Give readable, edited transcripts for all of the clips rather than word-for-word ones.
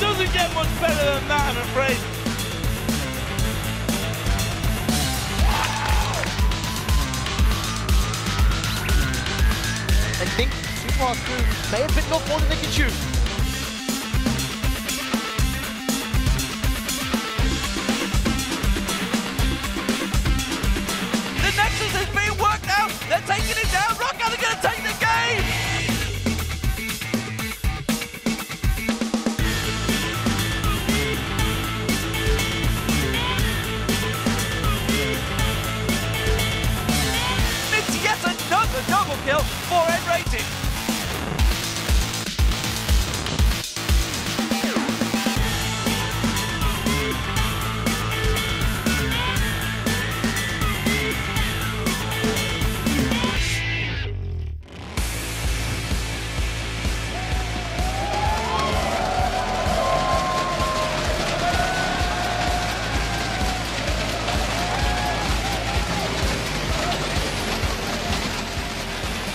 Doesn't get much better than that, I'm afraid. I think Super Hot Crew may have bitten off more than they could chew. The Nexus is being worked out. They're taking it down. Rock, are they going to take the game? It's yet another double kill for N-Rated.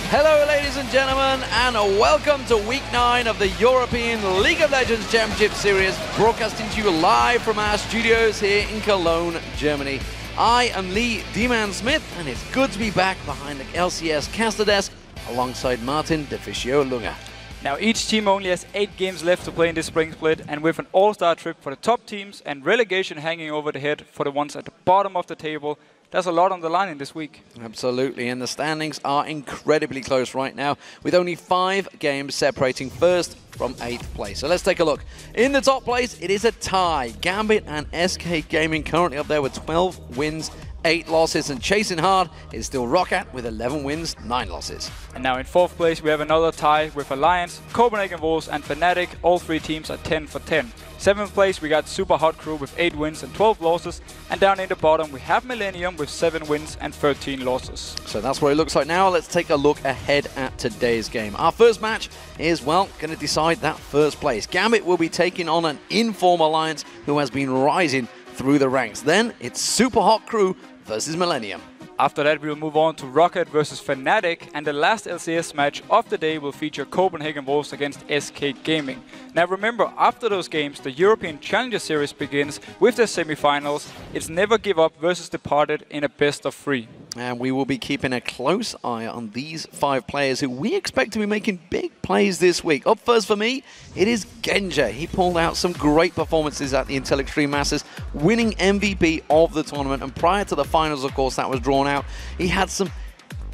Hello ladies and gentlemen, and welcome to week 9 of the European League of Legends Championship Series, broadcasting to you live from our studios here in Cologne, Germany. I am Lee D-Man Smith, and it's good to be back behind the LCS caster desk alongside Martin de Fischio Lunga. Now each team only has 8 games left to play in this spring split, and with an all-star trip for the top teams and relegation hanging over the head for the ones at the bottom of the table, there's a lot on the line in this week. Absolutely, and the standings are incredibly close right now, with only 5 games separating first from 8th place. So let's take a look. In the top place, it is a tie. Gambit and SK Gaming currently up there with 12 wins, 8 losses, and chasing hard is still Roccat with 11 wins, 9 losses. And now in 4th place we have another tie with Alliance, Copenhagen Wolves and Fnatic. All 3 teams are 10 for 10. 7th place we got Super Hot Crew with 8 wins and 12 losses, and down in the bottom we have Millennium with 7 wins and 13 losses. So that's what it looks like now. Let's take a look ahead at today's game. Our first match is, well, going to decide that first place. Gambit will be taking on an inform Alliance who has been rising through the ranks. Then it's Super Hot Crew versus Millennium. After that we'll move on to Roccat versus Fnatic, and the last LCS match of the day will feature Copenhagen Wolves against SK Gaming. Now remember, after those games the European Challenger Series begins with their semi-finals. It's Never Give Up versus Departed in a best of 3. And we will be keeping a close eye on these 5 players who we expect to be making big plays this week. Up first for me, it is Genja. He pulled out some great performances at the Intel Extreme Masters, winning MVP of the tournament. And prior to the finals, of course, that was drawn out, he had some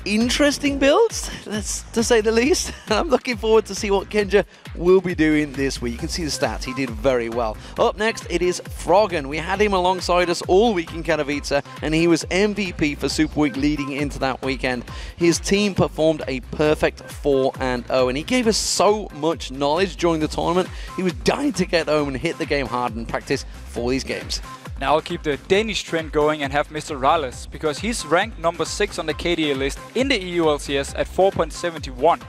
interesting builds, that's to say the least. I'm looking forward to see what Genja will be doing this week. You can see the stats, he did very well. Up next, it is Froggen. We had him alongside us all week in Katowice, and he was MVP for Super Week leading into that weekend. His team performed a perfect 4-0, and he gave us so much knowledge during the tournament. He was dying to get home and hit the game hard and practice for these games. Now I'll keep the Danish trend going and have Mr. Rales, because he's ranked number 6 on the KDA list in the EU LCS at 4.71,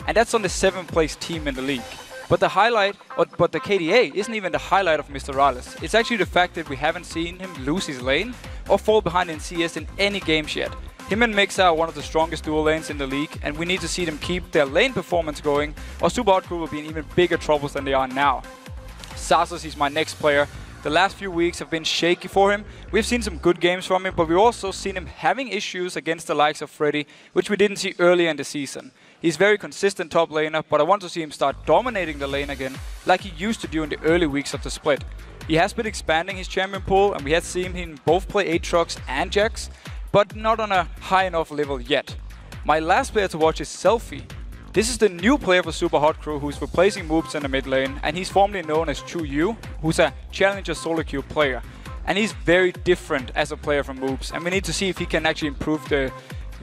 and that's on the 7th place team in the league. But the KDA isn't even the highlight of Mr. Rales. It's actually the fact that we haven't seen him lose his lane or fall behind in CS in any games yet. Him and Mixa are one of the strongest dual lanes in the league, and we need to see them keep their lane performance going, or Super Hot Crew will be in even bigger troubles than they are now. Sazos is my next player. The last few weeks have been shaky for him. We've seen some good games from him, but we've also seen him having issues against the likes of Freddy, which we didn't see earlier in the season. He's very consistent top laner, but I want to see him start dominating the lane again, like he used to do in the early weeks of the split. He has been expanding his champion pool, and we have seen him both play Aatrox and Jax, but not on a high enough level yet. My last player to watch is Selfie. This is the new player for Super Hot Crew who's replacing Moobs in the mid lane, and he's formerly known as Chu Yu, who's a challenger solo queue player. And he's very different as a player from Moobs, and we need to see if he can actually improve the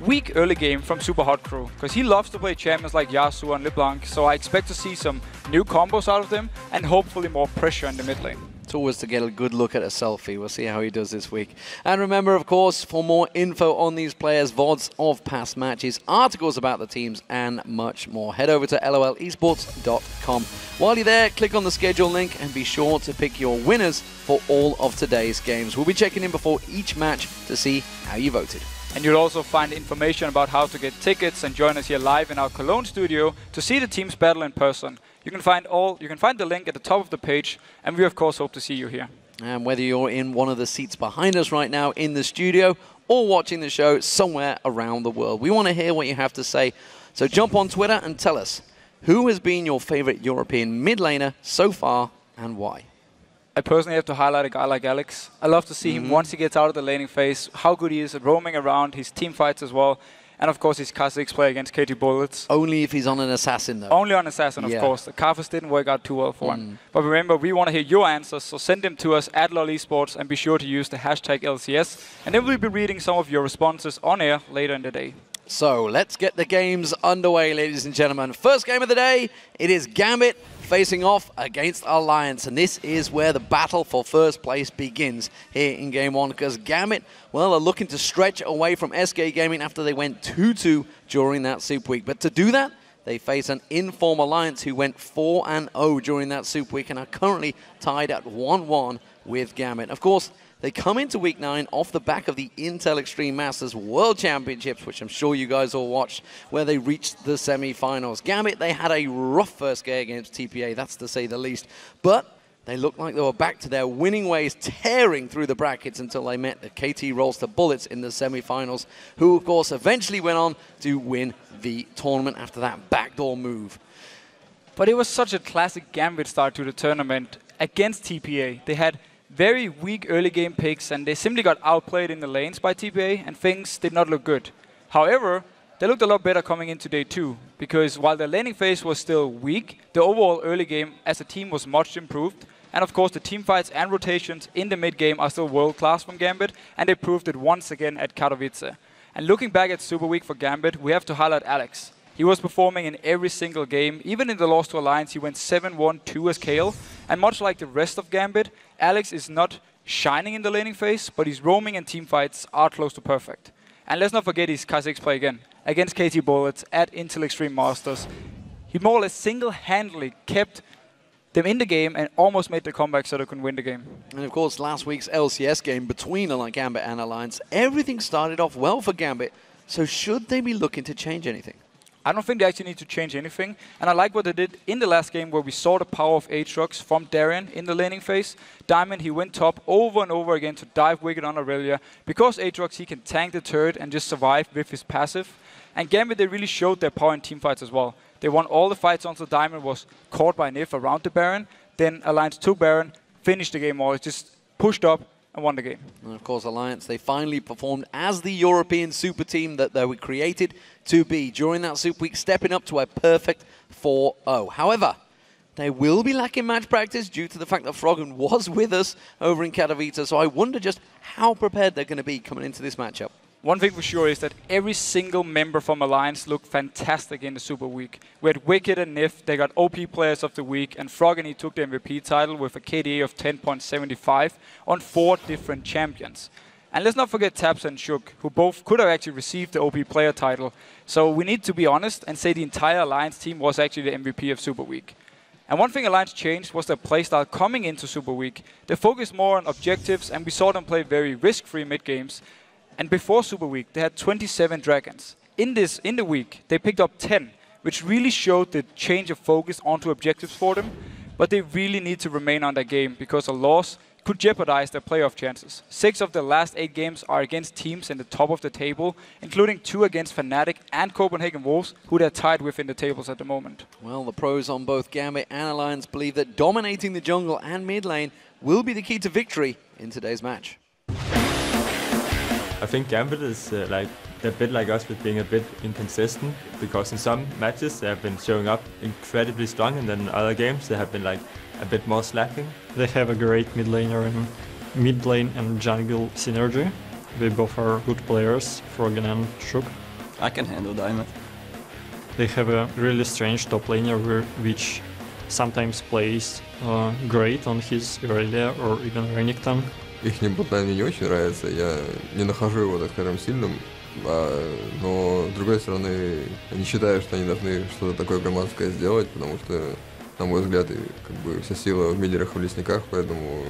weak early game from Super Hot Crew, because he loves to play champions like Yasuo and LeBlanc, so I expect to see some new combos out of them and hopefully more pressure in the mid lane. It's always to get a good look at a Selfie. We'll see how he does this week. And remember, of course, for more info on these players, VODs of past matches, articles about the teams, and much more, head over to lolesports.com. While you're there, click on the schedule link and be sure to pick your winners for all of today's games. We'll be checking in before each match to see how you voted. And you'll also find information about how to get tickets and join us here live in our Cologne studio to see the teams battle in person. You can find the link at the top of the page, and we of course hope to see you here. And whether you're in one of the seats behind us right now in the studio or watching the show somewhere around the world, we want to hear what you have to say. So jump on Twitter and tell us, who has been your favorite European mid laner so far and why? I personally have to highlight a guy like Alex. I love to see him once he gets out of the laning phase, how good he is at roaming around, his team fights as well. And of course his Kha'Zix play against KT Bullets. Only if he's on an assassin though. Only on assassin, of course. The Karthus didn't work out too well for him. But remember, we want to hear your answers, so send them to us at LOL Esports and be sure to use the hashtag LCS. And then we'll be reading some of your responses on air later in the day. So let's get the games underway, ladies and gentlemen. First game of the day, it is Gambit facing off against Alliance. And this is where the battle for first place begins here in Game 1. Because Gambit, well, are looking to stretch away from SK Gaming after they went 2-2 during that Super Week. But to do that, they face an inform Alliance who went 4-0 during that Super Week and are currently tied at 1-1 with Gambit. Of course, they come into Week 9 off the back of the Intel Extreme Masters World Championships, which I'm sure you guys all watched, where they reached the semi-finals. Gambit, they had a rough first game against TPA, that's to say the least. But they looked like they were back to their winning ways, tearing through the brackets until they met the KT Rolster Bullets in the semi-finals, who, of course, eventually went on to win the tournament after that backdoor move. But it was such a classic Gambit start to the tournament against TPA. They had very weak early game picks, and they simply got outplayed in the lanes by TPA, and things did not look good. However, they looked a lot better coming into day 2, because while the laning phase was still weak, the overall early game as a team was much improved. And of course, the team fights and rotations in the mid game are still world-class from Gambit, and they proved it once again at Katowice. And looking back at Super Week for Gambit, we have to highlight Alex. He was performing in every single game. Even in the loss to Alliance, he went 7-1-2 as KL. And much like the rest of Gambit, Alex is not shining in the laning phase, but his roaming and team fights are close to perfect. And let's not forget his Kha'Zix play again, against KT Bullets at Intel Extreme Masters. He more or less single-handedly kept them in the game and almost made the comeback so they could win the game. And of course, last week's LCS game between Gambit and Alliance, everything started off well for Gambit. So should they be looking to change anything? I don't think they actually need to change anything. And I like what they did in the last game where we saw the power of Aatrox from Darien in the laning phase. Diamond, he went top over and over again to dive Wicked on Aurelia. Because Aatrox, he can tank the turret and just survive with his passive. And Gambit, they really showed their power in teamfights as well. They won all the fights until Diamond was caught by Nif around the Baron. Then Alliance took Baron, finished the game all. It just pushed up and won the game. And of course, Alliance, they finally performed as the European super team that they were created to be during that Super Week, stepping up to a perfect 4-0. However, they will be lacking match practice due to the fact that Froggen was with us over in Katowice, so I wonder just how prepared they're going to be coming into this matchup. One thing for sure is that every single member from Alliance looked fantastic in the Super Week. We had Wicked and Nif, they got OP Players of the Week, and Froggen, he took the MVP title with a KDA of 10.75 on 4 different champions. And let's not forget Taps and Shook, who both could have actually received the OP Player title. So we need to be honest and say the entire Alliance team was actually the MVP of Super Week. And one thing Alliance changed was their playstyle coming into Super Week. They focused more on objectives, and we saw them play very risk-free mid-games. And before Super Week, they had 27 Dragons. In the week, they picked up 10, which really showed the change of focus onto objectives for them. But they really need to remain on their game, because a loss could jeopardize their playoff chances. 6 of the last 8 games are against teams in the top of the table, including 2 against Fnatic and Copenhagen Wolves, who they're tied with in the tables at the moment. Well, the pros on both Gambit and Alliance believe that dominating the jungle and mid lane will be the key to victory in today's match. I think Gambit is they're a bit like us with being a bit inconsistent, because in some matches they have been showing up incredibly strong, and then in other games they have been a bit more slacking. They have a great mid laner and mid lane and jungle synergy. They both are good players, Froggen and Shook. I can handle Diamond. They have a really strange top laner which sometimes plays great on his Aurelia or even Renekton. Ихний ботлайн мне не очень нравится, я не нахожу его, так скажем, сильным, но с другой стороны, не считаю, что они должны что-то такое громадское сделать, потому что, на мой взгляд, вся сила в мидлерах и в лесниках, поэтому,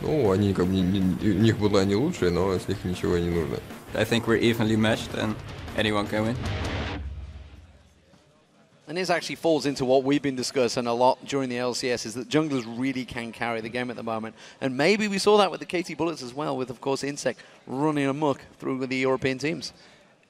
они у них ботлайн не лучшие, но с них ничего не нужно. I think we're evenly matched and anyone can win. And this actually falls into what we've been discussing a lot during the LCS, is that junglers really can carry the game at the moment. And maybe we saw that with the KT Bullets as well, with, of course, Insect running amok through the European teams.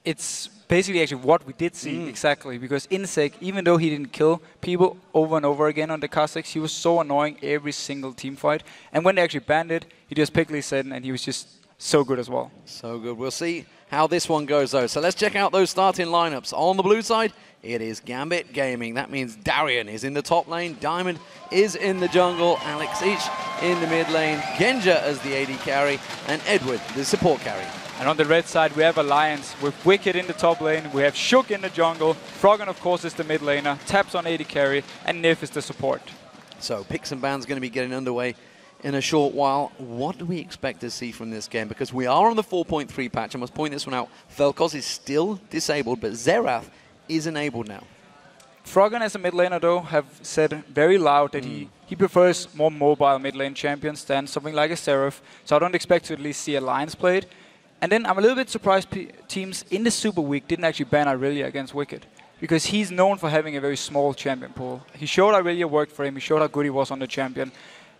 It's basically actually what we did see, exactly, because Insect, even though he didn't kill people over and over again on the Kazakhs, he was so annoying every single team fight. And when they actually banned it, he just picked Lee Sin, and he was just so good as well. So good. We'll see how this one goes, though. So let's check out those starting lineups. On the blue side, it is Gambit Gaming. That means Darian is in the top lane, Diamond is in the jungle, Alex Each in the mid lane, Genja as the AD carry, and Edward, the support carry. And on the red side, we have Alliance with Wicked in the top lane. We have Shook in the jungle. Froggen, of course, is the mid laner. Taps on AD carry. And Nif is the support. So picks and bans going to be getting underway in a short while. What do we expect to see from this game? Because we are on the 4.3 patch. I must point this one out. Vel'Koz is still disabled, but Xerath is enabled now. Froggen as a mid laner, though, have said very loud that he prefers more mobile mid lane champions than something like a Seraph. So I don't expect to at least see Alliance played. And then I'm a little bit surprised teams in the Super Week didn't actually ban Irelia against Wicked, because he's known for having a very small champion pool. He showed Irelia worked for him, he showed how good he was on the champion,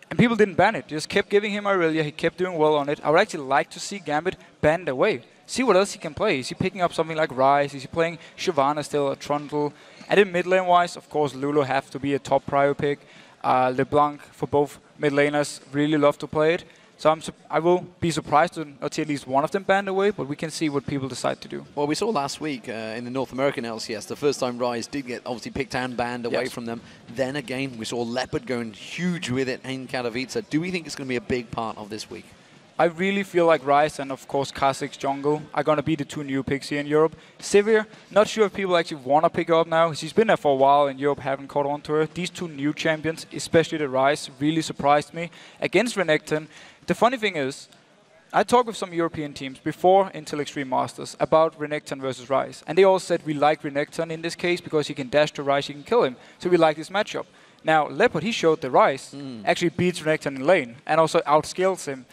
and people didn't ban it. They just kept giving him Irelia, he kept doing well on it. I would actually like to see Gambit banned away. See what else he can play. Is he picking up something like Ryze? Is he playing Shyvana still, or Trundle? And in mid lane wise, of course, Lulu have to be a top prior pick. LeBlanc for both mid laners really love to play it. So I will be surprised to not see at least one of them banned away, but we can see what people decide to do. Well, we saw last week in the North American LCS, the first time Ryze did get obviously picked and banned away from them. Then again, we saw Leopard going huge with it in Katowice. Do we think it's going to be a big part of this week? I really feel like Ryze and, of course, Kazakh's jungle are going to be the two new picks here in Europe. Sivir, not sure if people actually want to pick her up now. She's been there for a while in Europe, haven't caught on to her. These two new champions, especially the Ryze, really surprised me. Against Renekton, the funny thing is, I talked with some European teams before Intel Extreme Masters about Renekton versus Ryze. And they all said we like Renekton in this case because he can dash to Ryze, he can kill him. So we like this matchup. Now, Leopard, he showed that Ryze actually beats Renekton in lane and also outscales him.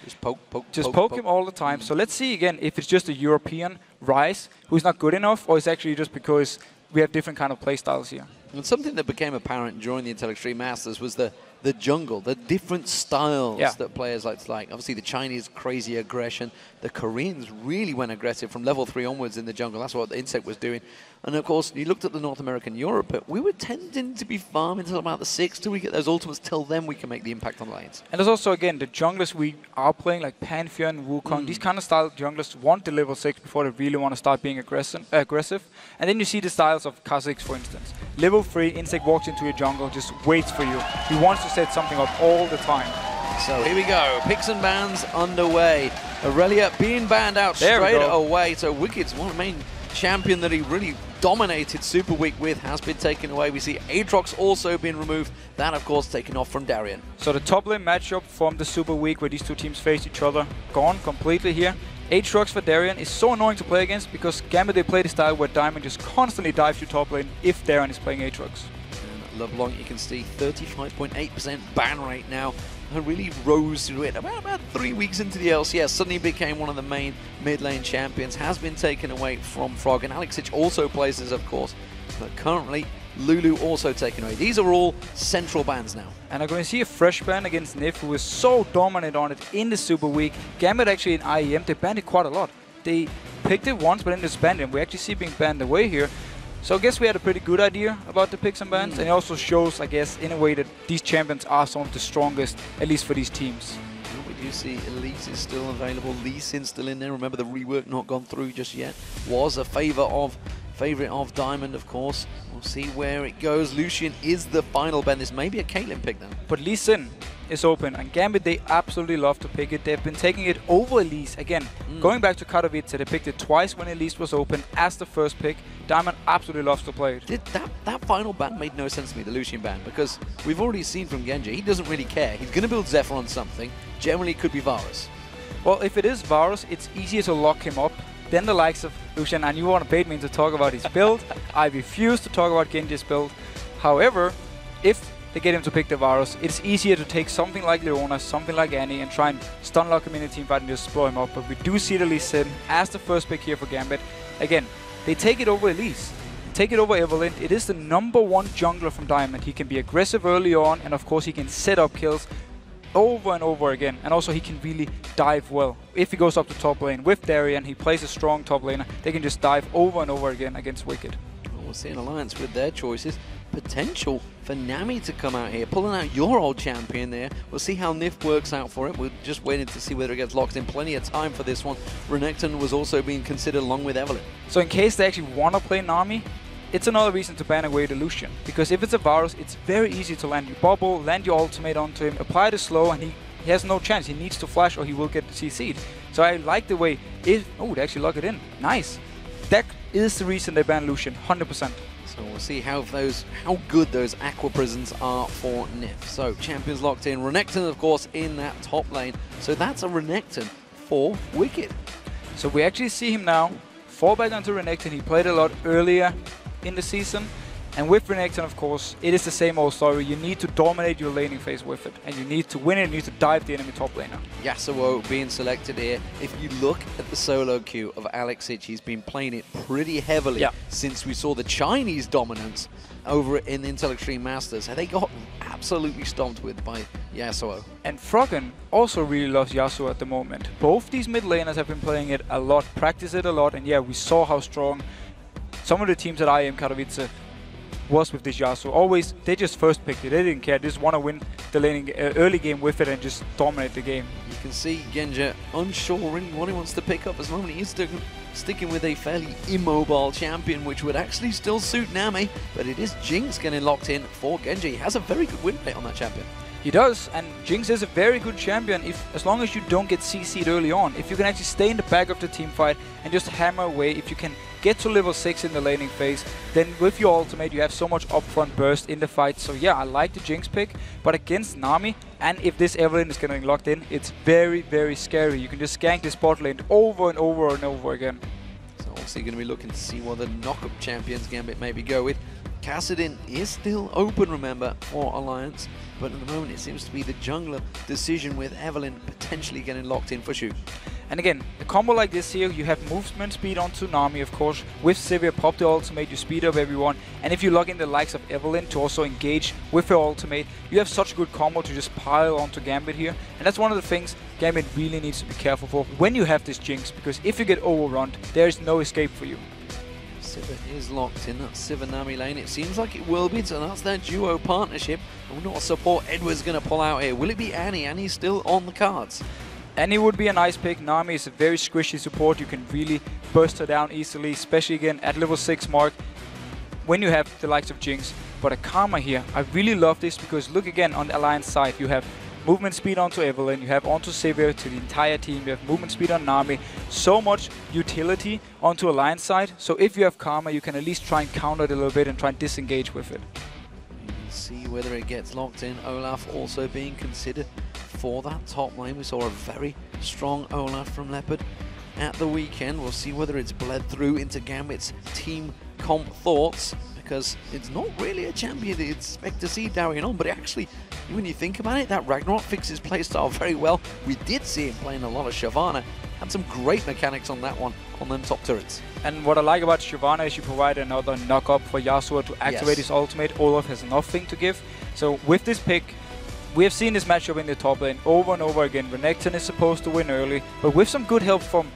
Just poke him all the time. So let's see again if it's just a European Ryze who's not good enough, or it's actually just because we have different kind of play styles here. And something that became apparent during the Intel Extreme Masters was the jungle, the different styles that players like. Obviously, the Chinese crazy aggression. The Koreans really went aggressive from level 3 onwards in the jungle. That's what the Insect was doing. And of course, you looked at the North American Europe, but we were tending to be farm until about the 6th till we get those ultimates. Till then, we can make the impact on lanes. And there's also, again, the junglers we are playing, like Pantheon, Wukong, these kind of style junglers want the level 6 before they really want to start being aggressive. And then you see the styles of Kazakhs, for instance. Level 3, Insect walks into your jungle, just waits for you. He wants to set something up all the time. So here we go, picks and bans underway. Irelia being banned out straight away. So Wicked's one main champion that he really dominated Super Week with has been taken away. We see Aatrox also being removed. That, of course, taken off from Darian. So the top lane matchup from the Super Week where these two teams face each other, gone completely here. Aatrox for Darian is so annoying to play against because Gambit, they play the style where Diamond just constantly dives to top lane if Darian is playing Aatrox. LeBlanc, you can see 35.8% ban rate now. And really rose to it about 3 weeks into the LCS. Suddenly became one of the main mid lane champions. Has been taken away from Frog. And Alex Sich also plays this, of course. But currently, Lulu also taken away. These are all central bans now. And I'm going to see a fresh ban against Nif, who was so dominant on it in the Super Week. Gambit actually in IEM, they banned it quite a lot. They picked it once, but then disbanded it. We actually see it being banned away here. So I guess we had a pretty good idea about the picks and bans, and it also shows, I guess, in a way that these champions are some of the strongest, at least for these teams. We do see Elise is still available, Lee Sin still in there. Remember, the rework not gone through just yet. Was a favorite of Diamond, of course. We'll see where it goes. Lucian is the final ban. This may be a Caitlyn pick then. But Lee Sin is open, and Gambit, they absolutely love to pick it. They've been taking it over Elise. Again, going back to Katowice, they picked it twice when Elise was open as the first pick. Diamond absolutely loves to play it. That final ban made no sense to me, the Lucian ban, because we've already seen from Genji, he doesn't really care. He's going to build Zephyr on something. Generally, it could be Varus. Well, if it is Varus, it's easier to lock him up than the likes of Lucian. And you want to bait me to talk about his build. I refuse to talk about Genji's build. However, if they get him to pick the Varus, it's easier to take something like Leona, something like Annie, and try and stun lock him in a team fight and just blow him up. But we do see the Lee Sin as the first pick here for Gambit. Again, they take it over Elise. take it over Evelyn. It is the #1 jungler from Diamond. He can be aggressive early on, and of course he can set up kills over and over again. And also he can really dive well. If he goes up to top lane with Darien, he plays a strong top laner, they can just dive over and over again against Wicked. Well, we'll see an alliance with their choices. Potential for Nami to come out here, pulling out your old champion there. We'll see how Nif works out for it. We're just waiting to see whether it gets locked in. Plenty of time for this one. Renekton was also being considered along with Evelyn. So in case they actually want to play Nami, it's another reason to ban away the Lucian. Because if it's a Varus, it's very easy to land your bubble, land your ultimate onto him, apply the slow, and he has no chance. He needs to flash or he will get CC'd. So I like the way oh, they actually lock it in. Nice. That is the reason they ban Lucian, 100%. So we'll see how good those Aqua Prisons are for Nif. So champions locked in. Renekton, of course, in that top lane. So that's a Renekton for Wicked. So we actually see him now fall back onto Renekton. He played a lot earlier in the season. And with Renekton, of course, it is the same old story. You need to dominate your laning phase with it. And you need to win it, you need to dive the enemy top laner. Yasuo being selected here. If you look at the solo queue of Alex Sich, he's been playing it pretty heavily since we saw the Chinese dominance over in the Intel Extreme Masters. And they got absolutely stomped with by Yasuo. And Froggen also really loves Yasuo at the moment. Both these mid laners have been playing it a lot, practice it a lot, and yeah, we saw how strong some of the teams at IEM Katowice was with this Yasuo. Always, they just first picked it. They didn't care. They just want to win the laning early game with it and just dominate the game. You can see Genja unsure really what he wants to pick up at the moment. He's sticking with a fairly immobile champion, which would actually still suit Nami, but it is Jinx getting locked in for Genja. He has a very good win rate on that champion. He does, and Jinx is a very good champion as long as you don't get CC'd early on. If you can actually stay in the back of the team fight and just hammer away, if you can get to level 6 in the laning phase, then with your ultimate you have so much upfront burst in the fight. So yeah, I like the Jinx pick, but against Nami, and if this Evelyn is getting locked in, it's very, very scary. You can just gank this bot lane over and over and over again. So obviously going to be looking to see what the knock-up champions Gambit maybe go with. Kassadin is still open, remember, for Alliance, but at the moment it seems to be the jungler decision with Evelyn potentially getting locked in for Shu. And again, a combo like this here, you have movement speed onto Nami, of course. With Sivir, pop the ultimate, you speed up everyone. And if you log in the likes of Evelyn to also engage with her ultimate, you have such a good combo to just pile onto Gambit here. And that's one of the things Gambit really needs to be careful for when you have this Jinx, because if you get overrun, there is no escape for you. Sivir is locked in that Sivir-Nami lane. It seems like it will be, so that's their duo partnership. I wonder what support Edward's going to pull out here. Will it be Annie? Annie's still on the cards. Annie would be a nice pick. Nami is a very squishy support. You can really burst her down easily, especially again at level 6 mark when you have the likes of Jinx. But a Karma here, I really love this because look again on the Alliance side, you have movement speed onto Evelyn, you have onto Sivir to the entire team, you have movement speed on Nami, so much utility onto Alliance side. So if you have Karma, you can at least try and counter it a little bit and try and disengage with it. See whether it gets locked in. Olaf also being considered for that top lane. We saw a very strong Olaf from Leopard at the weekend. We'll see whether it's bled through into Gambit's team comp thoughts, because it's not really a champion that you'd expect to see Darien on, but actually, when you think about it, that Ragnarok fixes his playstyle very well. We did see him playing a lot of Shyvana. Had some great mechanics on that one, on them top turrets. And what I like about Shyvana is you provide another knock-up for Yasuo to activate his ultimate. Olaf has nothing to give. So with this pick, we have seen this matchup in the top lane over and over again. Renekton is supposed to win early, but with some good help from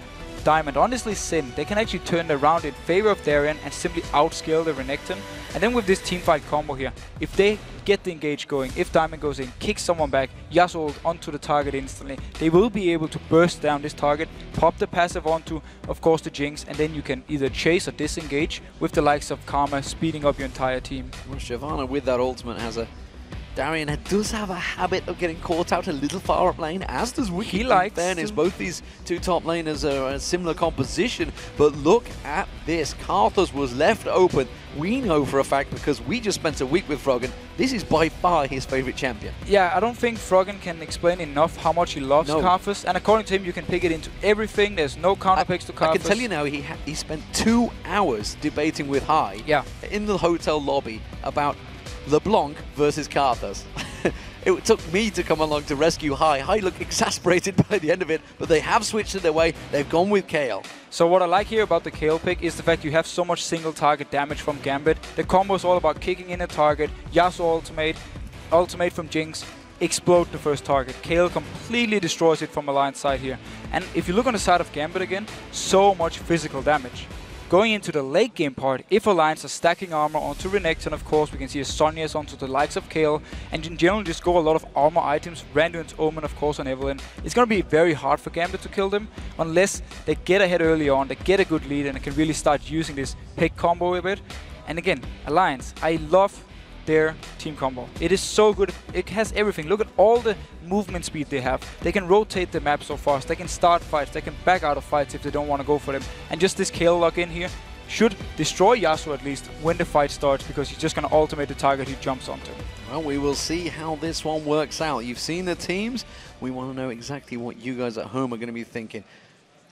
Diamond, honestly Sin, they can actually turn it around in favor of Darien and simply outscale the Renekton. And then with this teamfight combo here, if they get the engage going, if Diamond goes in, kicks someone back, Yasuo onto the target instantly, they will be able to burst down this target, pop the passive onto, of course, the Jinx, and then you can either chase or disengage with the likes of Karma, speeding up your entire team. Well, Shyvana with that ultimate has a... Darien does have a habit of getting caught out a little far up lane, as does Wicked. He likes fairness. Both these two top laners are a similar composition, but look at this. Karthus was left open. We know for a fact, because we just spent a week with Froggen, this is by far his favorite champion. Yeah, I don't think Froggen can explain enough how much he loves Karthus, and according to him, you can pick it into everything. There's no counter picks to Karthus. I can tell you now, he spent 2 hours debating with Hai in the hotel lobby about LeBlanc versus Karthus. It took me to come along to rescue High. High looked exasperated by the end of it, but they have switched it their way. They've gone with Kale. So what I like here about the Kale pick is the fact you have so much single target damage from Gambit. The combo is all about kicking in a target, Yasuo ultimate from Jinx, explode the first target. Kale completely destroys it from Alliance side here. And if you look on the side of Gambit again, so much physical damage. Going into the late game part, if Alliance are stacking armor onto Renekton, of course, we can see a Sonya's onto the likes of Kale, and in general just go a lot of armor items, Randuin's Omen, of course, on Evelynn. It's going to be very hard for Gambit to kill them, unless they get ahead early on, they get a good lead, and they can really start using this pick combo a bit. And again, Alliance, I love their team combo. It is so good. It has everything. Look at all the movement speed they have. They can rotate the map so fast. They can start fights. They can back out of fights if they don't want to go for them. And just this Kale lock in here should destroy Yasuo at least when the fight starts, because he's just going to ultimate the target he jumps onto. Well, we will see how this one works out. You've seen the teams. We want to know exactly what you guys at home are going to be thinking.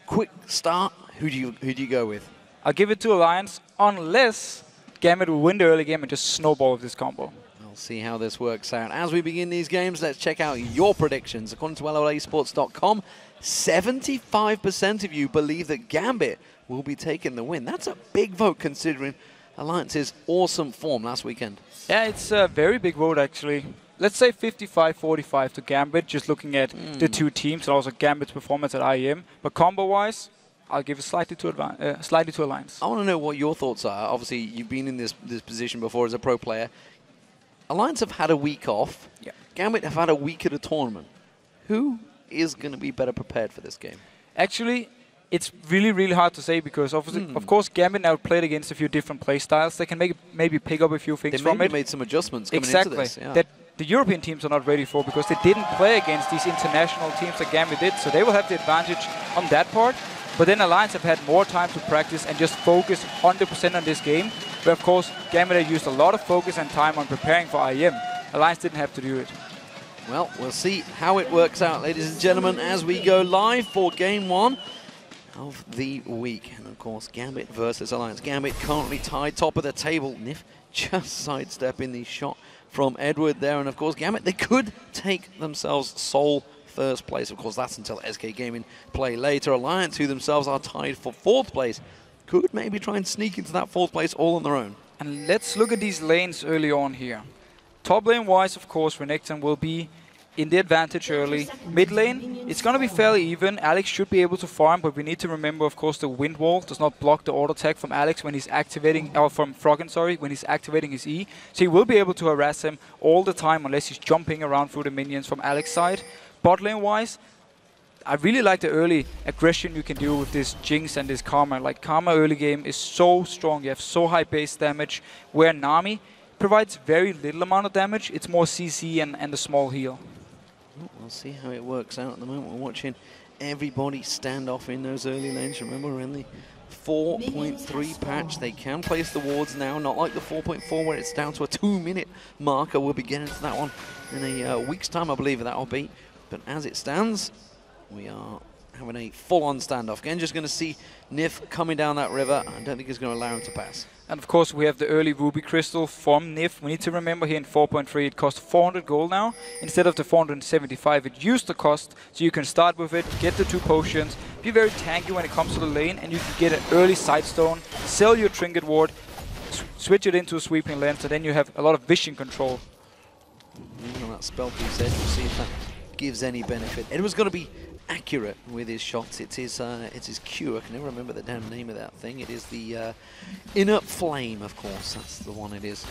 Quick start. Who do you go with? I'll give it to Alliance, unless Gambit will win the early game and just snowball with this combo. We'll see how this works out. As we begin these games, let's check out your predictions. According to LOLesports.com, 75% of you believe that Gambit will be taking the win. That's a big vote considering Alliance's awesome form last weekend. Yeah, it's a very big vote actually. Let's say 55-45 to Gambit, just looking at the two teams and also Gambit's performance at IEM. But combo-wise, I'll give it slightly to Alliance. I want to know what your thoughts are. Obviously, you've been in this position before as a pro player. Alliance have had a week off. Yeah. Gambit have had a week at a tournament. Who is going to be better prepared for this game? Actually, it's really, really hard to say because obviously, of course, Gambit now played against a few different play styles. They can maybe pick up a few things from it. They made some adjustments coming into this. Yeah. That the European teams are not ready for because they didn't play against these international teams that Gambit did. So they will have the advantage on that part. But then Alliance have had more time to practice and just focus 100% on this game. Where, of course, Gambit have used a lot of focus and time on preparing for IEM. Alliance didn't have to do it. Well, we'll see how it works out, ladies and gentlemen, as we go live for Game 1 of the week. And, of course, Gambit versus Alliance. Gambit currently tied top of the table. Nif just sidestepping the shot from Edward there. And, of course, Gambit, they could take themselves sole first place. Of course, that's until SK Gaming play later. Alliance, who themselves are tied for 4th place, could maybe try and sneak into that 4th place all on their own. And let's look at these lanes early on here. Top lane wise, of course, Renekton will be in the advantage early. Mid lane, it's going to be fairly even. Alex should be able to farm, but we need to remember, of course, the wind wall does not block the auto attack from Alex when he's activating, or from Froggen, sorry, when he's activating his E. So he will be able to harass him all the time unless he's jumping around through the minions from Alex's side. Bot lane wise, I really like the early aggression you can do with this Jinx and this Karma. Like, Karma early game is so strong. You have so high base damage, where Nami provides very little amount of damage. It's more CC and a small heal. We'll see how it works out at the moment. We're watching everybody stand off in those early lanes. Remember, we're in the 4.3 patch. They can place the wards now, not like the 4.4 where it's down to a 2-minute marker. We'll be getting to that one in a week's time, I believe that'll be. But as it stands, we are having a full-on standoff. Again, just going to see Nif coming down that river. I don't think he's going to allow him to pass. And of course, we have the early Ruby Crystal from Nif. We need to remember here in 4.3, it costs 400 gold now. Instead of the 475 it used to cost. So you can start with it, get the 2 potions, be very tanky when it comes to the lane, and you can get an early Sidestone, sell your Trinket Ward, switch it into a sweeping lens, and then you have a lot of vision control. On that spell piece edge, we'll see if that gives any benefit. Edward's going to be accurate with his shots. It's his Q. I can never remember the damn name of that thing. It is the Inner Flame, of course. That's the one it is.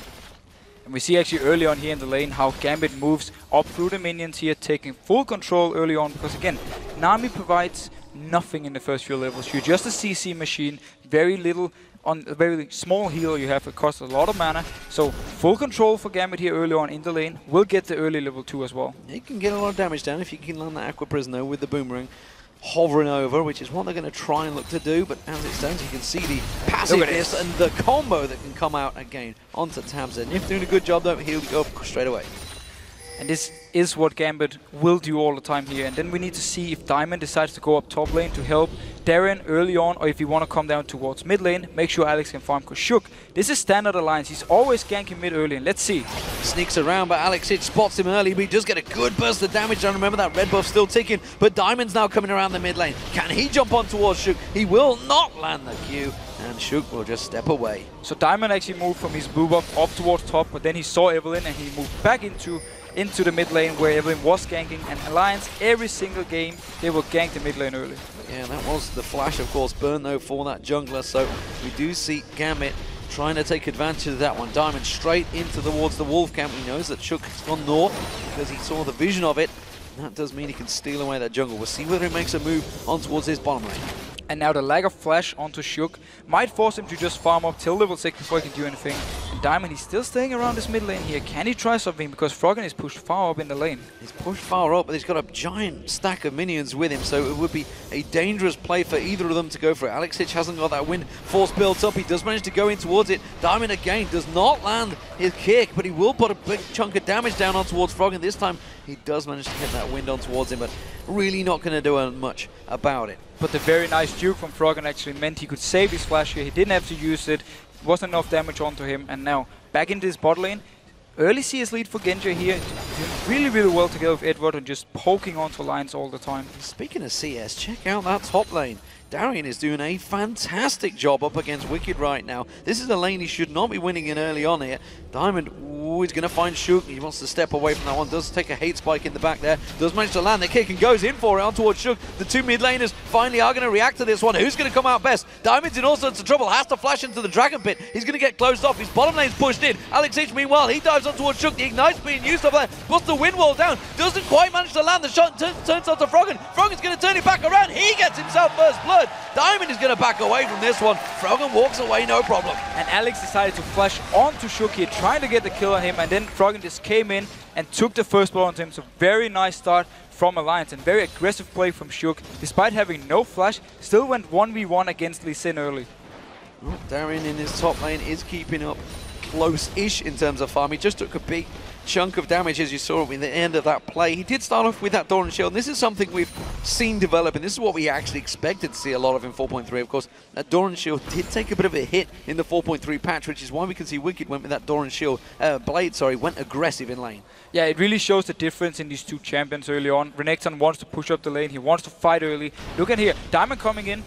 And we see actually early on here in the lane how Gambit moves up through the minions here, taking full control early on. Because again, Nami provides nothing in the first few levels. You're just a CC machine, very little. On a very small heal you have, it costs a lot of mana. So full control for Gambit here early on in the lane. Will get the early level 2 as well. You can get a lot of damage down if you can land that Aqua Prisoner with the Boomerang hovering over, which is what they're going to try and look to do. But as it stands, you can see the passiveness and the combo that can come out again onto Tabs. Nif doing a good job though, he'll go up straight away. And this is what Gambit will do all the time here. And then we need to see if Diamond decides to go up top lane to help Darren early on, or if you want to come down towards mid lane, make sure Alex can farm Shook. This is standard alliance. He's always ganking mid early, and let's see. Sneaks around, but Alexic spots him early, but he does get a good burst of damage. And remember that red buff still ticking, but Diamond's now coming around the mid lane. Can he jump on towards Shook? He will not land the Q, and Shook will just step away. So Diamond actually moved from his blue buff up towards top, but then he saw Evelyn and he moved back into the mid lane where Evelyn was ganking. And Alliance, every single game, they will gank the mid lane early. Yeah, that was the flash, of course, burn though for that jungler. So we do see Gambit trying to take advantage of that one. Diamond straight into towards the Wolf camp. He knows that Shook has gone north because he saw the vision of it. And that does mean he can steal away that jungle. We'll see whether he makes a move on towards his bottom lane. And now the lack of flash onto Shook might force him to just farm up till level 6 before he can do anything. And Diamond, he's still staying around this mid lane here. Can he try something? Because Froggen is pushed far up in the lane. He's pushed far up, but he's got a giant stack of minions with him, so it would be a dangerous play for either of them to go for it. Alexic hasn't got that wind force built up. He does manage to go in towards it. Diamond again does not land his kick, but he will put a big chunk of damage down on towards Froggen. This time he does manage to get that wind on towards him, but really not going to do much about it. But the very nice juke from Froggen actually meant he could save his flash here. He didn't have to use it. It wasn't enough damage onto him. And now back into his bot lane. Early CS lead for Genji here. Doing really well together with Edward and just poking onto lines all the time. Speaking of CS, check out that top lane. Darian is doing a fantastic job up against Wicked right now. This is a lane he should not be winning in early on here. Diamond, he's going to find Shook. He wants to step away from that one. Does take a hate spike in the back there. Does manage to land the kick and goes in for it on towards Shook. The two mid laners finally are going to react to this one. Who's going to come out best? Diamond's in all sorts of trouble. Has to flash into the Dragon Pit. He's going to get closed off. His bottom lane's pushed in. Alex H, meanwhile, he dives on towards Shook. The Ignite's being used up there. Puts the wind wall down. Doesn't quite manage to land the shot. Turns onto Froggen. Froggen's going to turn it back around. He gets himself first blood. Diamond is going to back away from this one. Froggen walks away, no problem. And Alex decided to flash onto Shook here, trying to get the kill on him, and then Froggen just came in and took the first blow onto him. So very nice start from Alliance and very aggressive play from Shook. Despite having no flash, still went 1v1 against Lee Sin early. Well, Darren in his top lane is keeping up close-ish in terms of farm. He just took a big chunk of damage, as you saw at the end of that play. He did start off with that Doran Shield, and this is something we've seen develop, and this is what we actually expected to see a lot of in 4.3. Of course, that Doran Shield did take a bit of a hit in the 4.3 patch, which is why we can see Wicked went with that Doran Shield, Blade, went aggressive in lane. Yeah, it really shows the difference in these two champions early on. Renekton wants to push up the lane, he wants to fight early. Look at here, Diamond coming in,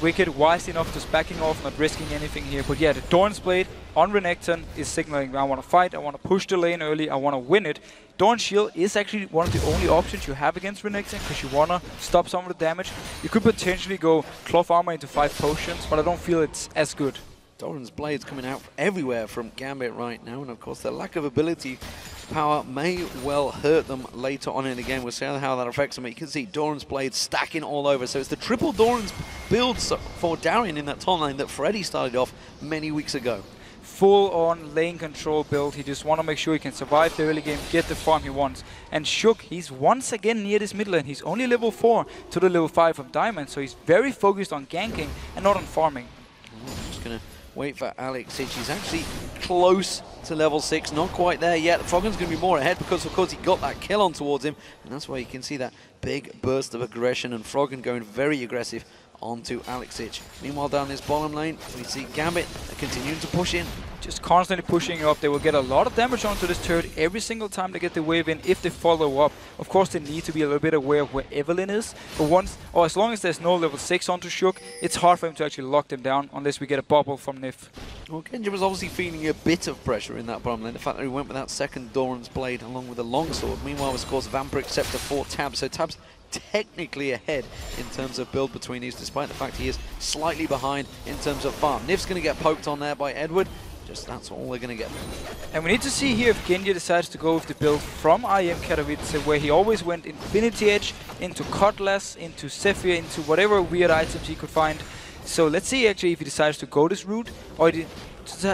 Wicked wise enough, just backing off, not risking anything here. But yeah, the Doran's Blade on Renekton is signaling, I want to fight, I want to push the lane early, I want to win it. Doran Shield is actually one of the only options you have against Renekton, because you want to stop some of the damage. You could potentially go Cloth Armor into 5 potions, but I don't feel it's as good. Doran's Blade's coming out everywhere from Gambit right now, and of course the lack of ability power may well hurt them later on in the game. We'll see how that affects them. You can see Doran's Blade stacking all over, so it's the triple Doran's build for Darien in that top lane that Freddy started off many weeks ago. Full-on lane control build. He just want to make sure he can survive the early game, get the farm he wants. And Shook, he's once again near this mid lane. He's only level 4 to the level 5 of Diamond, so he's very focused on ganking and not on farming. Just going to wait for Alex. He's actually close to level 6, not quite there yet. Froggen's going to be more ahead because, of course, he got that kill on towards him, and that's why you can see that big burst of aggression, and Froggen going very aggressive onto Alexic. Meanwhile, down this bottom lane, we see Gambit continuing to push in. Just constantly pushing up. They will get a lot of damage onto this turret every single time they get the wave in if they follow up. Of course, they need to be a little bit aware of where Evelyn is, but as long as there's no level 6 onto Shook, it's hard for him to actually lock them down unless we get a bubble from Nif. Well, Genji was obviously feeling a bit of pressure in that bottom lane. The fact that he went with that second Doran's Blade along with a longsword. Meanwhile, of course, Vampiric Scepter for Tabs. So Tabs technically ahead in terms of build between these, despite the fact he is slightly behind in terms of farm. Nif's going to get poked on there by Edward. Just that's all they're going to get. And we need to see here if Genji decides to go with the build from IM Katowice, where he always went Infinity Edge, into Cutlass, into Zephyr, into whatever weird items he could find. So let's see actually if he decides to go this route, or he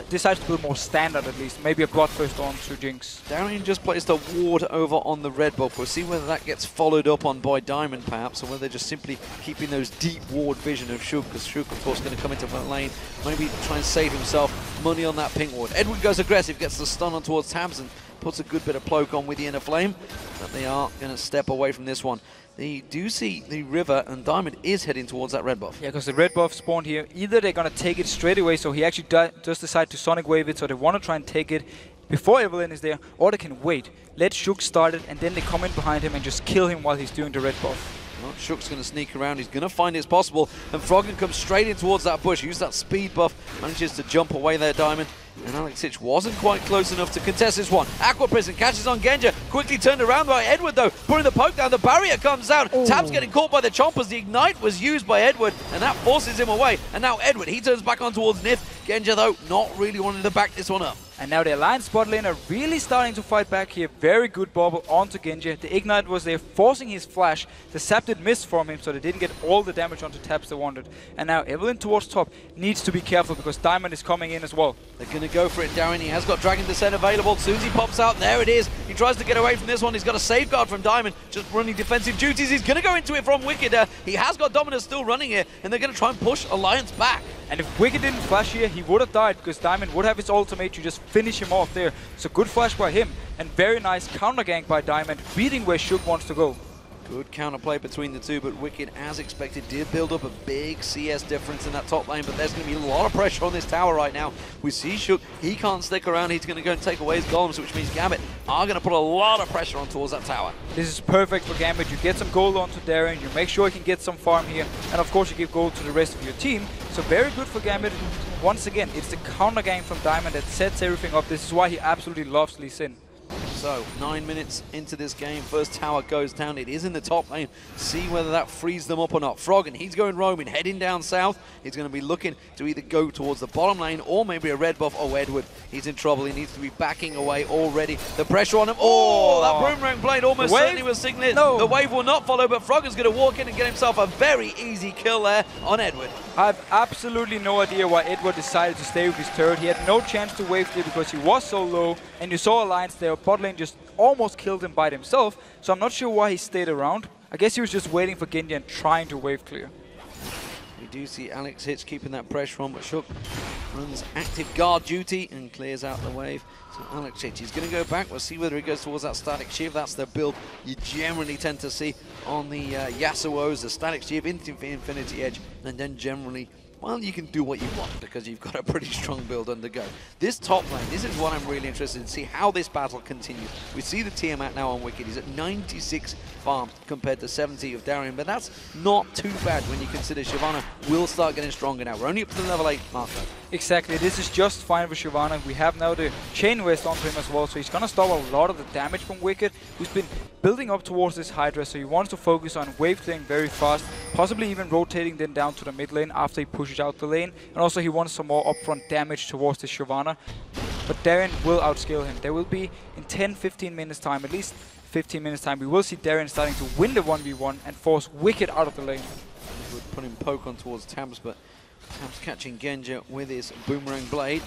decides to build more standard at least. Maybe a Bloodthirst on to Jinx. Darien just placed a ward over on the red buff. We'll see whether that gets followed up on by Diamond perhaps, or whether they're just simply keeping those deep ward vision of Shook, because Shook of course going to come into front lane, maybe try and save himself money on that pink ward. Edward goes aggressive, gets the stun on towards Tabs, and puts a good bit of poke on with the inner flame, but they are going to step away from this one. They do see the river, and Diamond is heading towards that red buff. Yeah, because the red buff spawned here. Either they're going to take it straight away, so he actually does decide to Sonic Wave it, so they want to try and take it before Evelyn is there, or they can wait. Let Shook start it, and then they come in behind him and just kill him while he's doing the red buff. Well, Shook's going to sneak around. He's going to find it's possible, and Froggen comes straight in towards that bush. Use that speed buff, manages to jump away there, Diamond. And Alex Hitch wasn't quite close enough to contest this one. Aqua Prison catches on Genja, quickly turned around by Edward though, putting the poke down. The barrier comes down. Tab's getting caught by the chompers. The ignite was used by Edward, and that forces him away. And now Edward, he turns back on towards Nif. Genja though, not really wanting to back this one up. And now the Alliance bot lane are really starting to fight back here. Very good bubble onto Genji. The Ignite was there, forcing his flash. The Sap did miss from him, so they didn't get all the damage onto Taps they wanted. And now Evelyn towards top needs to be careful because Diamond is coming in as well. They're going to go for it, Darren. He has got Dragon Descent available. As soon as he pops out, there it is. He tries to get away from this one. He's got a safeguard from Diamond, just running defensive duties. He's going to go into it from Wicked. He has got Dominus still running here, and they're going to try and push Alliance back. And if Wicked didn't flash here, he would have died because Diamond would have his ultimate to just finish him off there. So good flash by him, and very nice counter gank by Diamond, beating where Shook wants to go. Good counterplay between the two, but Wicked, as expected, did build up a big CS difference in that top lane, but there's going to be a lot of pressure on this tower right now. We see Shook, he can't stick around, he's going to go and take away his golems, which means Gambit are going to put a lot of pressure on towards that tower. This is perfect for Gambit. You get some gold onto Darren, you make sure he can get some farm here, and of course you give gold to the rest of your team. So very good for Gambit. Once again, it's the counter gank from Diamond that sets everything up. This is why he absolutely loves Lee Sin. So, 9 minutes into this game, first tower goes down. It is in the top lane. See whether that frees them up or not. Froggen, he's going roaming, heading down south. He's going to be looking to either go towards the bottom lane or maybe a red buff. Oh, Edward, he's in trouble. He needs to be backing away already. The pressure on him. Oh, that boomerang blade almost certainly was signaling. No. The wave will not follow, but Froggen's going to walk in and get himself a very easy kill there on Edward. I have absolutely no idea why Edward decided to stay with his turret. He had no chance to wave there because he was so low, and you saw Alliance there. Bot lane just almost killed him by himself, so I'm not sure why he stayed around. I guess he was just waiting for Genji and trying to wave clear. We do see Alex Hitch keeping that pressure on, but Shook runs active guard duty and clears out the wave. So Alex Hitch, he's going to go back. We'll see whether he goes towards that static shiv. That's the build you generally tend to see on the Yasuos, the static shiv into Infinity Edge, and then generally, well, you can do what you want because you've got a pretty strong build undergo. This top lane, this is what I'm really interested in, see how this battle continues. We see the Tiamat now on Wicked. He's at 96 farm compared to 70 of Darien, but that's not too bad when you consider Shyvana will start getting stronger now. We're only up to the level 8 marker. Exactly, this is just fine for Shyvana. We have now the Chain West onto him as well, so he's going to stop a lot of the damage from Wicked, who's been building up towards this Hydra, so he wants to focus on wave clearing very fast, possibly even rotating then down to the mid lane after he pushes out the lane, and also he wants some more upfront damage towards the Shyvana. But Darien will outscale him. There will be, in 10-15 minutes time, at least 15 minutes time, we will see Darien starting to win the 1v1 and force Wicked out of the lane. Putting poke on towards Tabs, but Tabs catching Genja with his boomerang blade.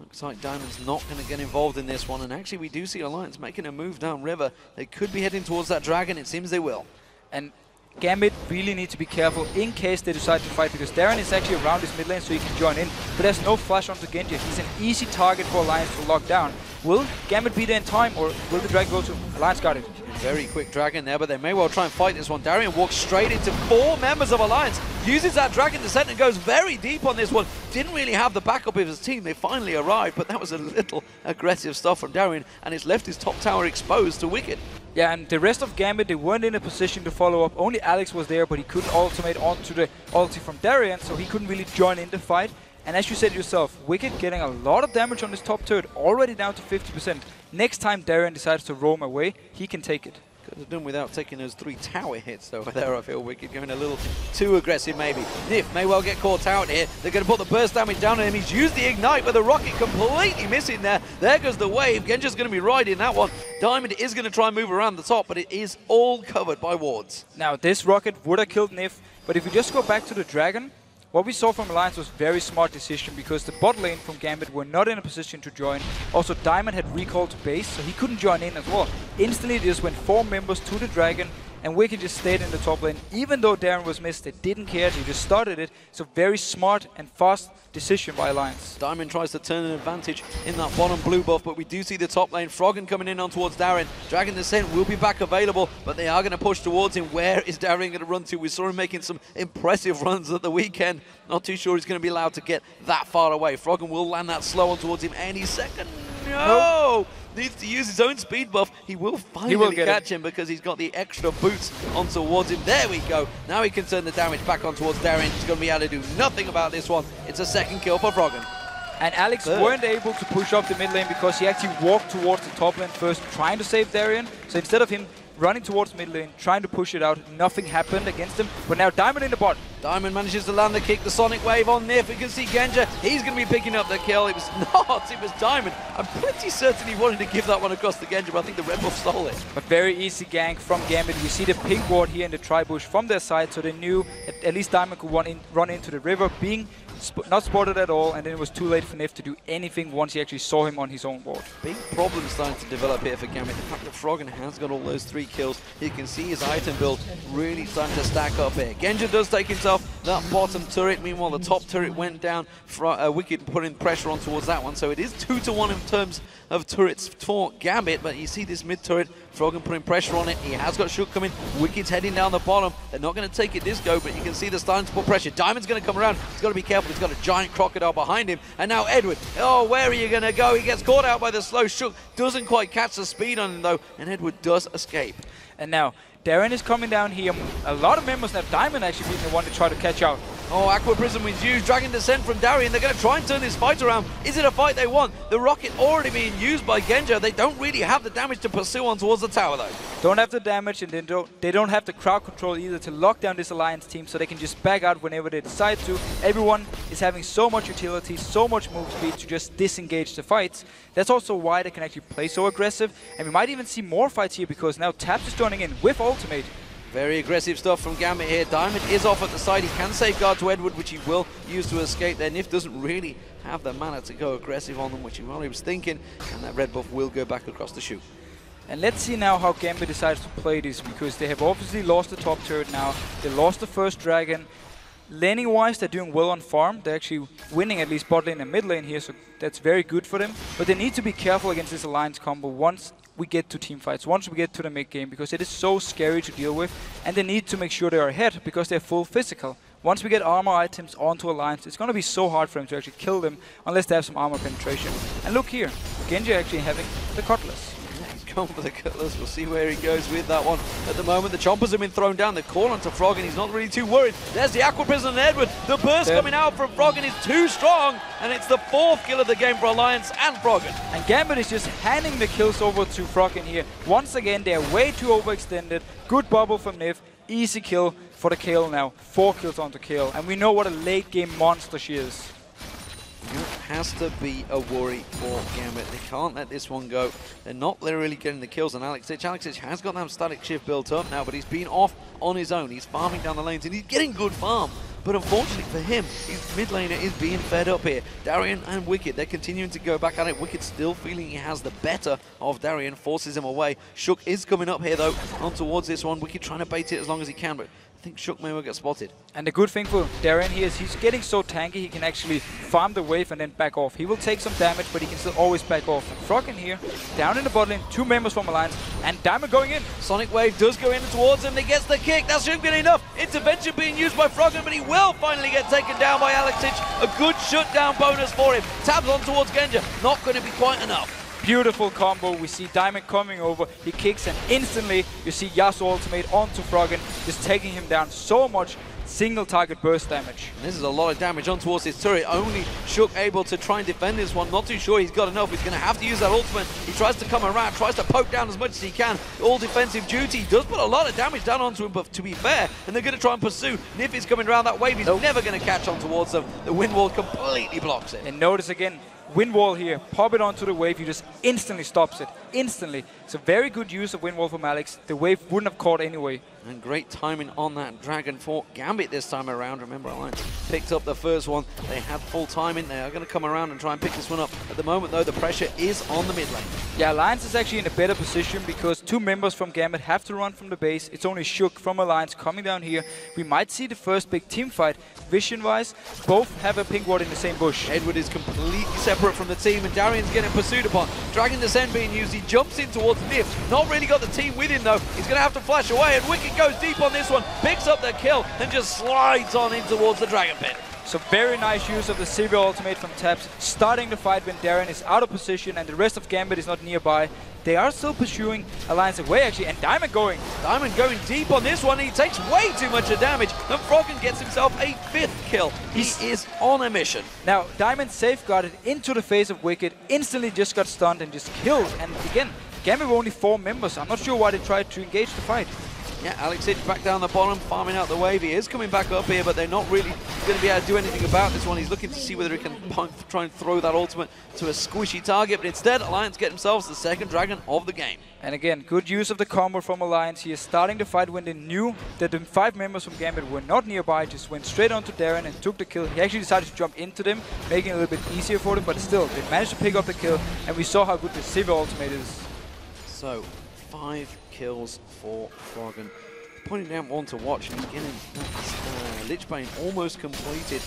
Looks like Diamond's not going to get involved in this one, and actually we do see Alliance making a move down river. They could be heading towards that dragon. It seems they will. And Gambit really need to be careful in case they decide to fight, because Darren is actually around his mid lane so he can join in, but there's no flash onto Genji. He's an easy target for Alliance to lock down. Will Gambit be there in time, or will the dragon go to Alliance? Got it. Very quick dragon there, but they may well try and fight this one. Darien walks straight into 4 members of Alliance, uses that Dragon Descent and goes very deep on this one. Didn't really have the backup of his team. They finally arrived, but that was a little aggressive stuff from Darien, and it's left his top tower exposed to Wicked. Yeah, and the rest of Gambit, they weren't in a position to follow up. Only Alex was there, but he couldn't ultimate onto the ulti from Darien, so he couldn't really join in the fight. And as you said yourself, Wicked getting a lot of damage on this top turret, already down to 50%. Next time Darien decides to roam away, he can take it. Could have done without taking those 3 tower hits over there, I feel. Wicked going a little too aggressive maybe. Nif may well get caught out here. They're going to put the burst damage down on him. He's used the ignite, but the rocket completely missing there. There goes the wave. Genja's going to be riding that one. Diamond is going to try and move around the top, but it is all covered by wards. Now this rocket would have killed Nif, but if we just go back to the dragon, what we saw from Alliance was very smart decision, because the bot lane from Gambit were not in a position to join. Also, Diamond had recalled to base, so he couldn't join in as well. Instantly, they just went 4 members to the dragon, and Wicked just stayed in the top lane. Even though Darren was missed, they didn't care, they just started it. So very smart and fast decision by Alliance. Diamond tries to turn an advantage in that bottom blue buff, but we do see the top lane. Froggen coming in on towards Darren. Dragon Descent will be back available, but they are going to push towards him. Where is Darren going to run to? We saw him making some impressive runs at the weekend. Not too sure he's going to be allowed to get that far away. Froggen will land that slow on towards him any second. No! Needs to use his own speed buff. He will finally catch him because he's got the extra boots on towards him. There we go. Now he can turn the damage back on towards Darren. He's going to be able to do nothing about this one. It's a second kill for Froggen. And Alex weren't able to push up the mid lane because he actually walked towards the top lane first, trying to save Darien. So instead of him running towards mid lane, trying to push it out, nothing happened against him. But now Diamond in the bot. Diamond manages to land the kick, the Sonic Wave on Nif. We can see Genja. He's going to be picking up the kill. It was not, it was Diamond. I'm pretty certain he wanted to give that one across the Genja, but I think the Red Buff stole it. But very easy gank from Gambit. We see the pink ward here in the tri-bush from their side, so they knew at least Diamond could run into the river, being not spotted at all, and then it was too late for Nif to do anything once he actually saw him on his own ward. Big problem starting to develop here for Gambit. The fact that Froggen has got all those 3 kills, you can see his item build really starting to stack up here. Genja does take himself that bottom turret. Meanwhile, the top turret went down. Wicked putting pressure on towards that one. So it is 2-1 in terms of turrets for Gambit. But you see this mid turret, Froggen putting pressure on it. He has got Shook coming. Wicked's heading down the bottom. They're not going to take it this go, but you can see they're starting to put pressure. Diamond's going to come around. He's got to be careful. He's got a giant crocodile behind him. And now Edward. Oh, where are you going to go? He gets caught out by the slow Shook. Doesn't quite catch the speed on him, though. And Edward does escape. And now Darren is coming down here. A lot of members have Diamond actually being the one to try to catch out. Oh, Aqua Prism was used. Dragon Descent from Darien. They're going to try and turn this fight around. Is it a fight they want? The rocket already being used by Genja. They don't really have the damage to pursue on towards the tower, though. Don't have the damage, and they don't have the crowd control either to lock down this Alliance team, so they can just back out whenever they decide to. Everyone is having so much utility, so much move speed to just disengage the fights. That's also why they can actually play so aggressive, and we might even see more fights here because now Taps is joining in with ultimate. Very aggressive stuff from Gambit here. Diamond is off at the side. He can safeguard to Edward, which he will use to escape there. Nif doesn't really have the mana to go aggressive on them, which he probably was thinking, and that red buff will go back across the shoot. And let's see now how Gambit decides to play this, because they have obviously lost the top turret now. They lost the first dragon. Laning-wise, they're doing well on farm. They're actually winning at least bot lane and mid lane here, so that's very good for them. But they need to be careful against this Alliance combo once we get to team fights, once we get to the mid game, because it is so scary to deal with, and they need to make sure they are ahead because they're full physical. Once we get armor items onto Alliance, it's going to be so hard for them to actually kill them unless they have some armor penetration. And look here, Genji actually having the Cutlass. Gone for the Cutlass. We'll see where he goes with that one. At the moment, the Chompers have been thrown down. The call onto Froggen, he's not really too worried. There's the Aqua Prison and Edward. The burst coming out from Froggen is too strong, and it's the 4th kill of the game for Alliance and Froggen. And Gambit is just handing the kills over to Froggen here. Once again, they're way too overextended. Good bubble from Nif. Easy kill for the Kayle now. 4 kills onto Kayle, and we know what a late game monster she is. It has to be a worry for Gambit. They can't let this one go. They're not really getting the kills on Alexich. Alexich has got that static shift built up now, but he's been off on his own. He's farming down the lanes, and he's getting good farm. But unfortunately for him, his mid laner is being fed up here. Darien and Wicked, they're continuing to go back at it. Wicked still feeling he has the better of Darien, forces him away. Shook is coming up here, though, on towards this one. Wicked trying to bait it as long as he can, but I think Shook may well get spotted. And the good thing for Darien here is he's getting so tanky, he can actually farm the wave and then back off. He will take some damage, but he can still always back off. Froggen here, down in the bot lane, 2 members from Alliance, and Diamond going in. Sonic Wave does go in towards him, he gets the kick. That shouldn't be enough. Intervention being used by Froggen, but he will finally get taken down by Alexich. A good shutdown bonus for him. Tabs on towards Genja, not going to be quite enough. Beautiful combo. We see Diamond coming over. He kicks, and instantly you see Yasuo ultimate onto Froggen, just taking him down so much single target burst damage. And this is a lot of damage on towards his turret. Only Shook able to try and defend this one. Not too sure he's got enough. He's going to have to use that ultimate. He tries to come around, tries to poke down as much as he can. All defensive duty. Does put a lot of damage down onto him, but to be fair, and they're going to try and pursue. Nif is coming around that wave. He's never going to catch on towards them. The wind wall completely blocks it. And notice again, wind wall here, pop it onto the wave, you just instantly stops it. Instantly. It's a very good use of wind wall from Alex. The wave wouldn't have caught anyway. And great timing on that Dragon for Gambit this time around. Remember, Alliance picked up the first one. They had full timing. They are going to come around and try and pick this one up. At the moment, though, the pressure is on the mid lane. Yeah, Alliance is actually in a better position because 2 members from Gambit have to run from the base. It's only Shook from Alliance coming down here. We might see the first big team fight. Vision-wise, both have a pink ward in the same bush. Edward is completely separate from the team, and Darian's getting pursued upon. Dragon Descent being used. He jumps in towards Nif. Not really got the team with him, though. He's going to have to flash away, and Wicked goes deep on this one, picks up the kill, and just slides on in towards the Dragon Pit. So very nice use of the Sivir ultimate from Taps, starting the fight when Darren is out of position and the rest of Gambit is not nearby. They are still pursuing Alliance away actually, and Diamond going deep on this one. He takes way too much of damage, and Froggen gets himself a 5th kill. He is on a mission. Now, Diamond safeguarded into the face of Wicked, instantly just got stunned and just killed. And again, Gambit were only 4 members. I'm not sure why they tried to engage the fight. Yeah, Alex Hitch back down the bottom, farming out the wave. He is coming back up here, but they're not really going to be able to do anything about this one. He's looking to see whether he can try and throw that ultimate to a squishy target, but instead, Alliance get themselves the 2nd dragon of the game. And again, good use of the combo from Alliance. He is starting the fight when they knew that the 5 members from Gambit were not nearby, just went straight onto Darren and took the kill. He actually decided to jump into them, making it a little bit easier for them, but still, they managed to pick up the kill, and we saw how good the Sivir ultimate is. So, 5 kills for Froggen. Pointing down one to watch, and he's getting Lichbane almost completed.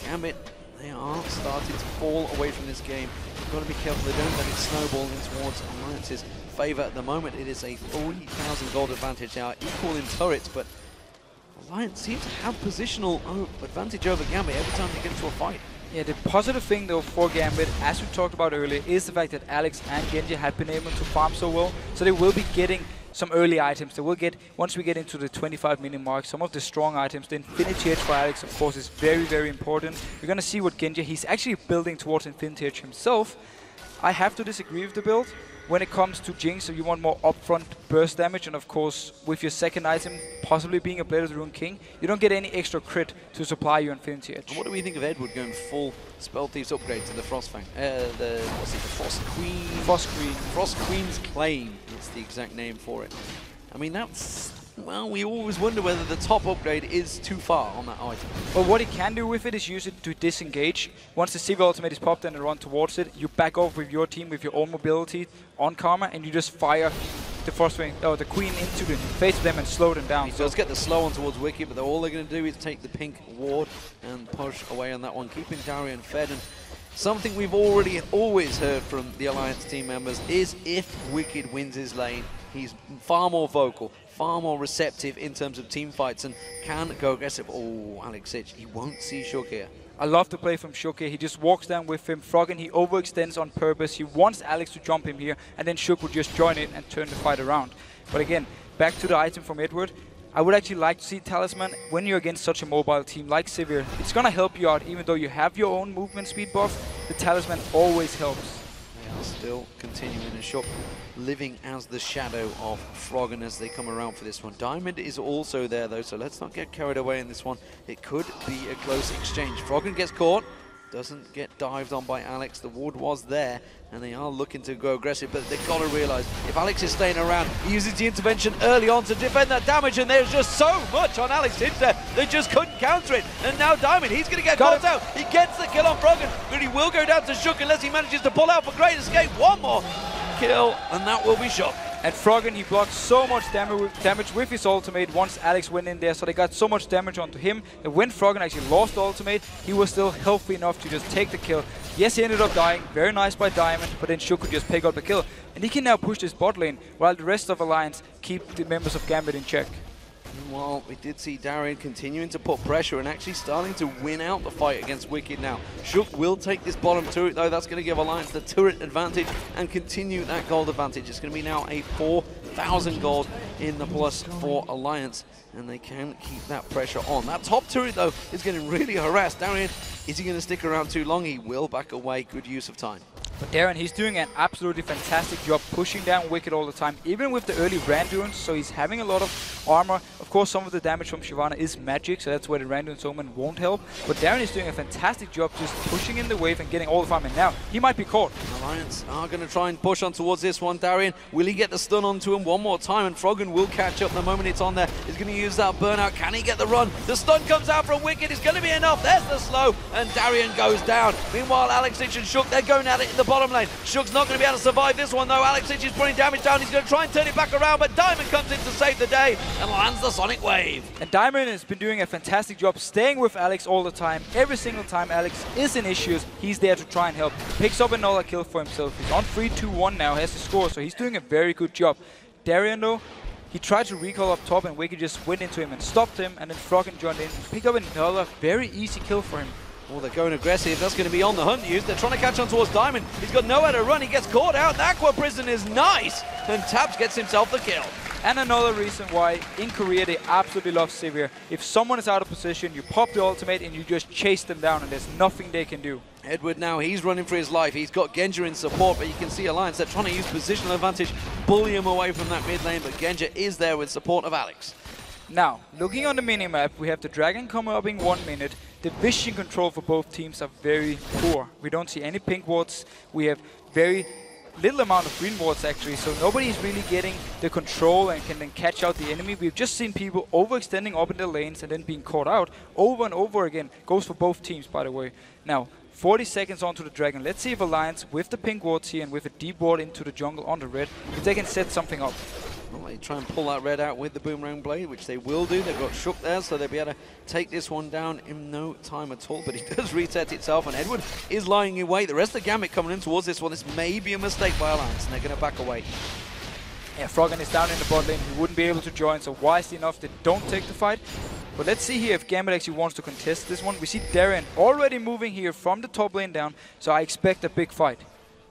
Gambit, they are starting to fall away from this game. You've got to be careful they don't let it snowball in towards Alliance's favour. At the moment, it is a 40,000 gold advantage. They are equal in turrets, but Alliance seems to have positional advantage over Gambit every time they get into a fight. Yeah, the positive thing though for Gambit, as we talked about earlier, is the fact that Alex and Genji have been able to farm so well. So they will be getting some early items. They will get, once we get into the 25-minute mark, some of the strong items. The Infinity Edge for Alex, of course, is very, very important. We're going to see what Genji, he's actually building towards Infinity Edge himself. I have to disagree with the build. When it comes to Jinx, so you want more upfront burst damage, and of course, with your 2nd item possibly being a Blade of the Rune King, you don't get any extra crit to supply your Infinity Edge. And what do we think of Edward going full Spell Thieves upgrade to the Frostfang? The Frost Queen? Frost Queen. Frost Queen's Claim, that's the exact name for it. I mean, that's, well, we always wonder whether the top upgrade is too far on that item. Well, what he can do with it is use it to disengage. Once the Sivir ultimate is popped and they run towards it, you back off with your team with your own mobility on Karma, and you just fire the Frostwing, the Queen into the face of them and slow them down. He does get the slow on towards Wicked, but all they're going to do is take the pink ward and push away on that one, keeping Darian fed. And something we've always heard from the Alliance team members is if Wicked wins his lane, he's far more vocal, far more receptive in terms of team fights, and can go aggressive. Oh, Alex Hitch, he won't see Shook here. I love the play from Shook here. He just walks down with him. Froggen, he overextends on purpose. He wants Alex to jump him here, and then Shook would just join it and turn the fight around. But again, back to the item from Edward. I would actually like to see Talisman when you're against such a mobile team like Sivir. It's going to help you out, even though you have your own movement speed buff. The Talisman always helps. They are still continuing, and Shook living as the shadow of Froggen as they come around for this one. Diamond is also there though, so let's not get carried away in this one. It could be a close exchange. Froggen gets caught, doesn't get dived on by Alex. The ward was there, and they are looking to go aggressive, but they've got to realize if Alex is staying around, he uses the intervention early on to defend that damage, and there's just so much on Alex Hitch there, they just couldn't counter it. And now Diamond, he's going to get caught out. He gets the kill on Froggen, but he will go down to Shook unless he manages to pull out for Great Escape. One more kill, and that will be Shook. And Froggen, he blocked so much damage with his ultimate once Alex went in there, so they got so much damage onto him. And when Froggen actually lost the ultimate, he was still healthy enough to just take the kill. Yes, he ended up dying, very nice by Diamond, but then Shook could just pick up the kill. And he can now push this bot lane, while the rest of Alliance keep the members of Gambit in check. Well, we did see Darian continuing to put pressure and actually starting to win out the fight against Wicked now. Shook will take this bottom turret though. That's going to give Alliance the turret advantage and continue that gold advantage. It's going to be now a 4,000 gold in the plus for Alliance, and they can keep that pressure on. That top turret though is getting really harassed. Darian, is he going to stick around too long? He will back away. Good use of time. But Darren, he's doing an absolutely fantastic job pushing down Wicked all the time, even with the early Randuins, so he's having a lot of armor. Of course, some of the damage from Shyvana is magic, so that's where the Randuin's Omen won't help. But Darren is doing a fantastic job just pushing in the wave and getting all the farm in. Now, he might be caught. Alliance are going to try and push on towards this one. Darian, will he get the stun onto him one more time? And Froggen will catch up the moment it's on there. He's going to use that burnout. Can he get the run? The stun comes out from Wicked. It's going to be enough. There's the slow, and Darian goes down. Meanwhile, Alex Ich and Shook, they're going at it in the bottom lane. Shook's not going to be able to survive this one, though. Alex Ich is putting damage down. He's going to try and turn it back around, but Diamond comes in to save the day and lands the Sonic Wave. And Diamond has been doing a fantastic job staying with Alex all the time. Every single time Alex is in issues, he's there to try and help. Picks up another kill for himself. He's on 3-2-1 now, has to score, so he's doing a very good job. Darian, though, he tried to recall up top, and Wicked just went into him and stopped him, and then Froggen joined in. Pick up another very easy kill for him. Oh, they're going aggressive. That's going to be on the hunt used. They're trying to catch on towards Diamond. He's got nowhere to run. He gets caught out. The Aqua Prison is nice. And Tabs gets himself the kill. And another reason why in Korea they absolutely love Sivir. If someone is out of position, you pop the ultimate and you just chase them down, and there's nothing they can do. Edward now, he's running for his life. He's got Genja in support, but you can see Alliance, they're trying to use positional advantage, bully him away from that mid lane, but Genja is there with support of Alex. Now, looking on the minimap, we have the Dragon coming up in 1 minute. The vision control for both teams are very poor. We don't see any pink wards. We have very little amount of green wards actually, so nobody is really getting the control and can then catch out the enemy. We've just seen people overextending up in the lanes and then being caught out over and over again. Goes for both teams, by the way. Now, 40 seconds onto the Dragon. Let's see if Alliance, with the pink wards here and with a deep ward into the jungle on the red, if they can set something up. Well, they try and pull that red out with the Boomerang Blade, which they will do. They've got Shook there, so they'll be able to take this one down in no time at all. But it does reset itself, and Edward is lying in wait. The rest of the Gambit coming in towards this one. This may be a mistake by Alliance, and they're going to back away. Yeah, Froggen is down in the bot lane. He wouldn't be able to join, so wisely enough, they don't take the fight. But let's see here if Gambit actually wants to contest this one. We see Darren already moving here from the top lane down, so I expect a big fight.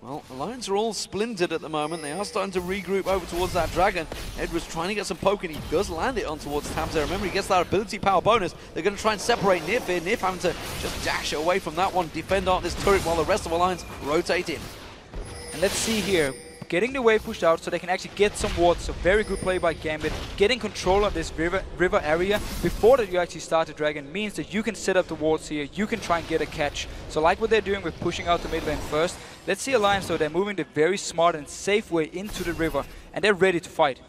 Well, Alliance are all splintered at the moment. They are starting to regroup over towards that Dragon. Edward's trying to get some poke, and he does land it on towards Tabs there. Remember, he gets that ability power bonus. They're going to try and separate Nif here. Nif having to just dash away from that one, defend out this turret while the rest of Alliance rotate in. And let's see here. Getting the wave pushed out so they can actually get some wards. So very good play by Gambit. Getting control of this river area before that you actually start the Dragon means that you can set up the wards here. You can try and get a catch. So like what they're doing with pushing out the mid lane first. Let's see Alliance, so they're moving the very smart and safe way into the river. And they're ready to fight.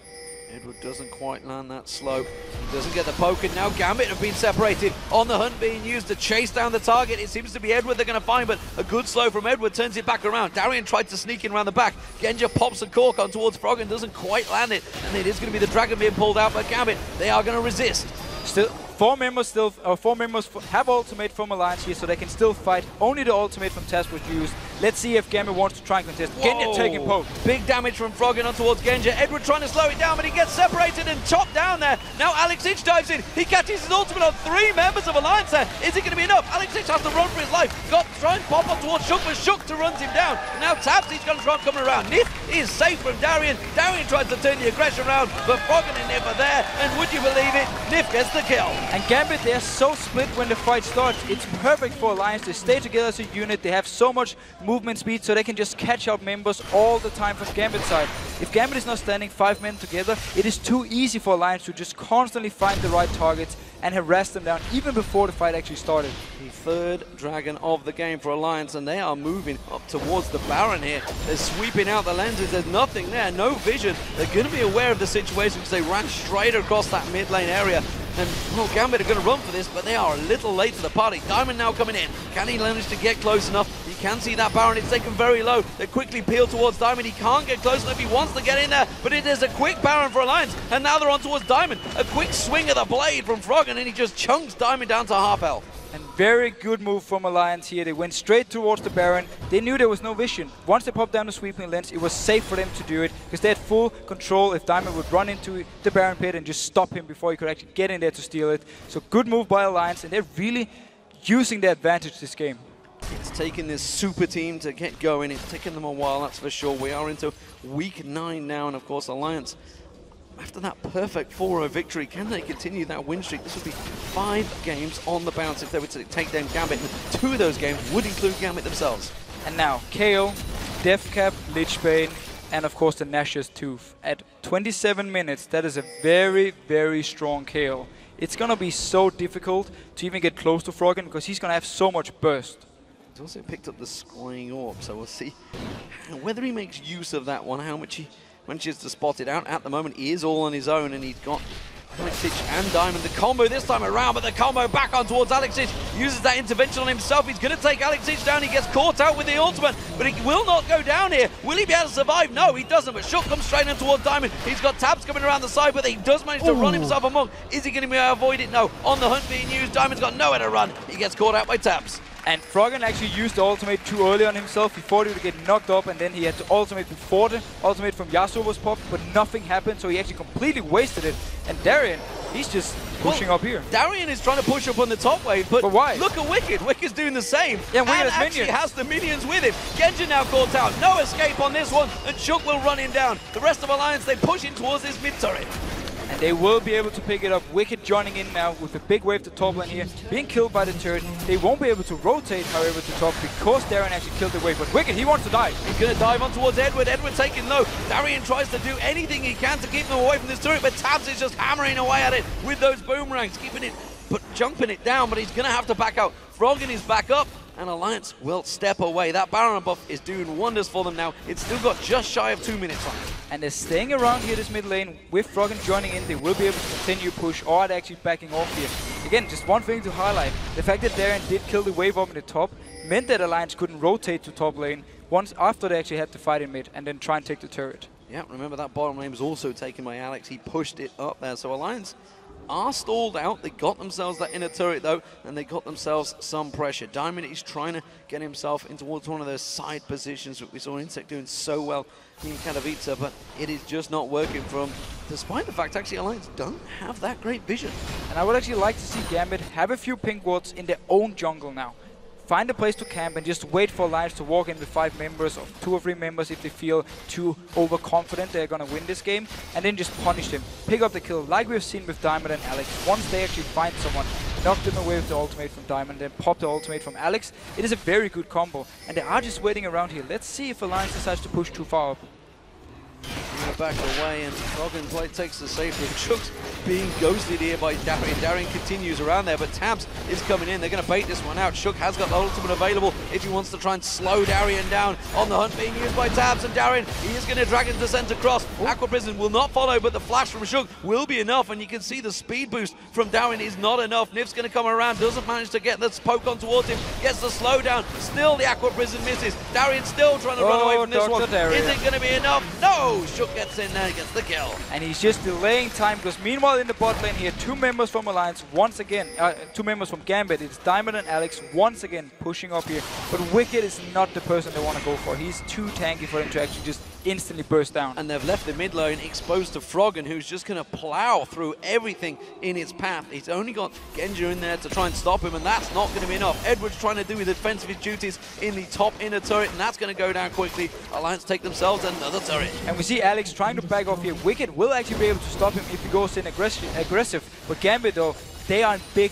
Edward doesn't quite land that slow. He doesn't get the poke, and now Gambit have been separated. On the hunt being used to chase down the target. It seems to be Edward they're going to find, but a good slow from Edward turns it back around. Darian tried to sneak in around the back. Genja pops a cork on towards Froggen, doesn't quite land it, and it is going to be the Dragon being pulled out by Gambit. They are going to resist. Still, four members have ultimate from Alliance here, so they can still fight. Only the ultimate from Taz was used. Let's see if Gambit wants to try and contest. Genja taking poke. Big damage from Froggen on towards Genja. Edward trying to slow it down, but he gets separated and chopped down there. Now Alex Ich dives in. He catches his ultimate on 3 members of Alliance there. Is it going to be enough? Alex Ich has to run for his life. Got to try and pop on towards Shook, but Shook to runs him down. And now Tabs, he's going to try and come around. Nif is safe from Darian. Darian tries to turn the aggression around, but Froggen and Nif are there. And would you believe it? Nif gets the kill. And Gambit, they're so split when the fight starts. It's perfect for Alliance. They stay together as a unit. They have so much movement speed, so they can just catch out members all the time from Gambit's side. If Gambit is not standing 5 men together, it is too easy for Alliance to just constantly find the right targets and harass them down even before the fight actually started. The 3rd Dragon of the game for Alliance, and they are moving up towards the Baron here. They're sweeping out the lenses. There's nothing there, no vision. They're going to be aware of the situation because they ran straight across that mid lane area. And, well, Gambit are going to run for this, but they are a little late to the party. Diamond now coming in. Can he manage to get close enough? You can see that Baron. It's taken very low. They quickly peel towards Diamond. He can't get close enough. He wants to get in there, but it is a quick Baron for Alliance. And now they're on towards Diamond. A quick swing of the blade from Froggen, and he just chunks Diamond down to half health. And very good move from Alliance here. They went straight towards the Baron. They knew there was no vision. Once they popped down the sweeping lens, it was safe for them to do it because they had full control if Diamond would run into the Baron pit and just stop him before he could actually get in there to steal it. So good move by Alliance, and they're really using their advantage this game. It's taken this super team to get going. It's taken them a while, that's for sure. We are into week 9 now, and of course Alliance, after that perfect 4-0 victory, can they continue that win streak? This would be 5 games on the bounce if they were to take down Gambit. 2 of those games would include Gambit themselves. And now KO Deathcap, Lichbane, and of course the Nash's Tooth. At 27 minutes, that is a very, very strong KO. It's gonna be so difficult to even get close to Froggen because he's gonna have so much burst. He's also picked up the Scrying Orb, so we'll see whether he makes use of that one, how much he manages to spot it out. At the moment, he is all on his own, and he's got Alexich and Diamond. The combo this time around, but the combo back on towards Alexich. Uses that intervention on himself. He's going to take Alexich down. He gets caught out with the ultimate, but he will not go down here. Will he be able to survive? No, he doesn't, but Shook comes straight in towards Diamond. He's got tabs coming around the side, but he does manage to run himself amok. Is he going to be able to avoid it? No. On the hunt being used, Diamond's got nowhere to run. He gets caught out by tabs. And Froggen actually used the ultimate too early on himself. He thought he would get knocked up, and then he had to ultimate before the ultimate from Yasuo was popped, but nothing happened, so he actually completely wasted it. And Darien, he's just pushing up here. Darien is trying to push up on the top wave, but why? Look at Wicked. Wicked's doing the same. Yeah, Wicked and has actually minions. has the minions with him. Genji now caught out. No escape on this one, and Shook will run him down. The rest of Alliance, they push in towards this mid turret. And they will be able to pick it up. Wicked joining in now with a big wave to top lane here, being killed by the turret. They won't be able to rotate, however, to top because Darien actually killed the wave. But Wicked, he wants to die. He's going to dive on towards Edward. Edward taking low. Darien tries to do anything he can to keep them away from this turret, but Tabs is just hammering away at it with those boomerangs, keeping it, but jumping it down, but he's going to have to back out. Froggen is back up, and Alliance will step away. That Baron buff is doing wonders for them now. It's still got just shy of 2 minutes on it. And they're staying around here this mid lane. With Froggen joining in, they will be able to continue push, or they're actually backing off here. Again, just one thing to highlight. The fact that Darien did kill the wave up in the top meant that Alliance couldn't rotate to top lane once after they actually had to fight in mid and then try and take the turret. Yeah, remember that bottom lane was also taken by Alex. He pushed it up there, so Alliance are stalled out. They got themselves that inner turret though, and they got themselves some pressure. Diamond is trying to get himself in towards one of those side positions that we saw Insect doing so well in Katowice, but it is just not working for him, despite the fact actually Alliance don't have that great vision. And I would actually like to see Gambit have a few pink wards in their own jungle now. Find a place to camp and just wait for Alliance to walk in with 5 members or 2 or 3 members if they feel too overconfident they're gonna win this game, and then just punish them. Pick up the kill like we've seen with Diamond and Alex. Once they actually find someone, knock them away with the ultimate from Diamond, then pop the ultimate from Alex. It is a very good combo, and they are just waiting around here. Let's see if Alliance decides to push too far up. Back away, and Froggen play takes the safe with Shook's being ghosted here by Darien. Darien continues around there, but Tabs is coming in. They're going to bait this one out. Shook has got the ultimate available if he wants to try and slow Darien down. On the hunt being used by Tabs, and Darien, he is going to drag into center cross. Aqua Prison will not follow, but the flash from Shook will be enough, and you can see the speed boost from Darien is not enough. Nif's going to come around, doesn't manage to get the poke on towards him, gets the slowdown. Still the Aqua Prison misses. Darien still trying to run away from this one. Is it going to be enough? No! Shook gets in there, gets the kill. And he's just delaying time because meanwhile in the bot lane here, 2 members from Alliance once again, 2 members from Gambit, it's Diamond and Alex once again pushing up here. But Wicked is not the person they want to go for. He's too tanky for him to actually just instantly burst down. And they've left the mid lane exposed to Froggen, who's just going to plow through everything in its path. He's only got Genji in there to try and stop him, and that's not going to be enough. Edward's trying to do the defense of his duties in the top inner turret, and that's going to go down quickly. Alliance take themselves another turret. And we see Alex trying to back off here. Wicked will actually be able to stop him if he goes in aggressive. But Gambit, though, they are in big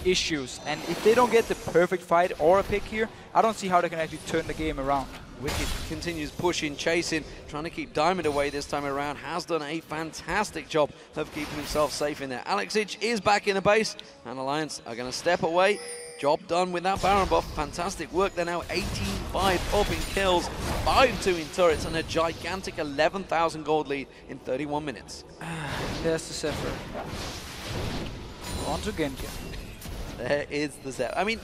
issues. And if they don't get the perfect fight or a pick here, I don't see how they can actually turn the game around. Wicked continues pushing, chasing, trying to keep Diamond away this time around. Has done a fantastic job of keeping himself safe in there. Alexich is back in the base, and Alliance are going to step away. Job done with that Baron buff. Fantastic work. They're now 18-5 up in kills, 5-2 in turrets, and a gigantic 11,000 gold lead in 31 minutes. There's the Zephyr. On to Genji. There is the Zephyr. I mean,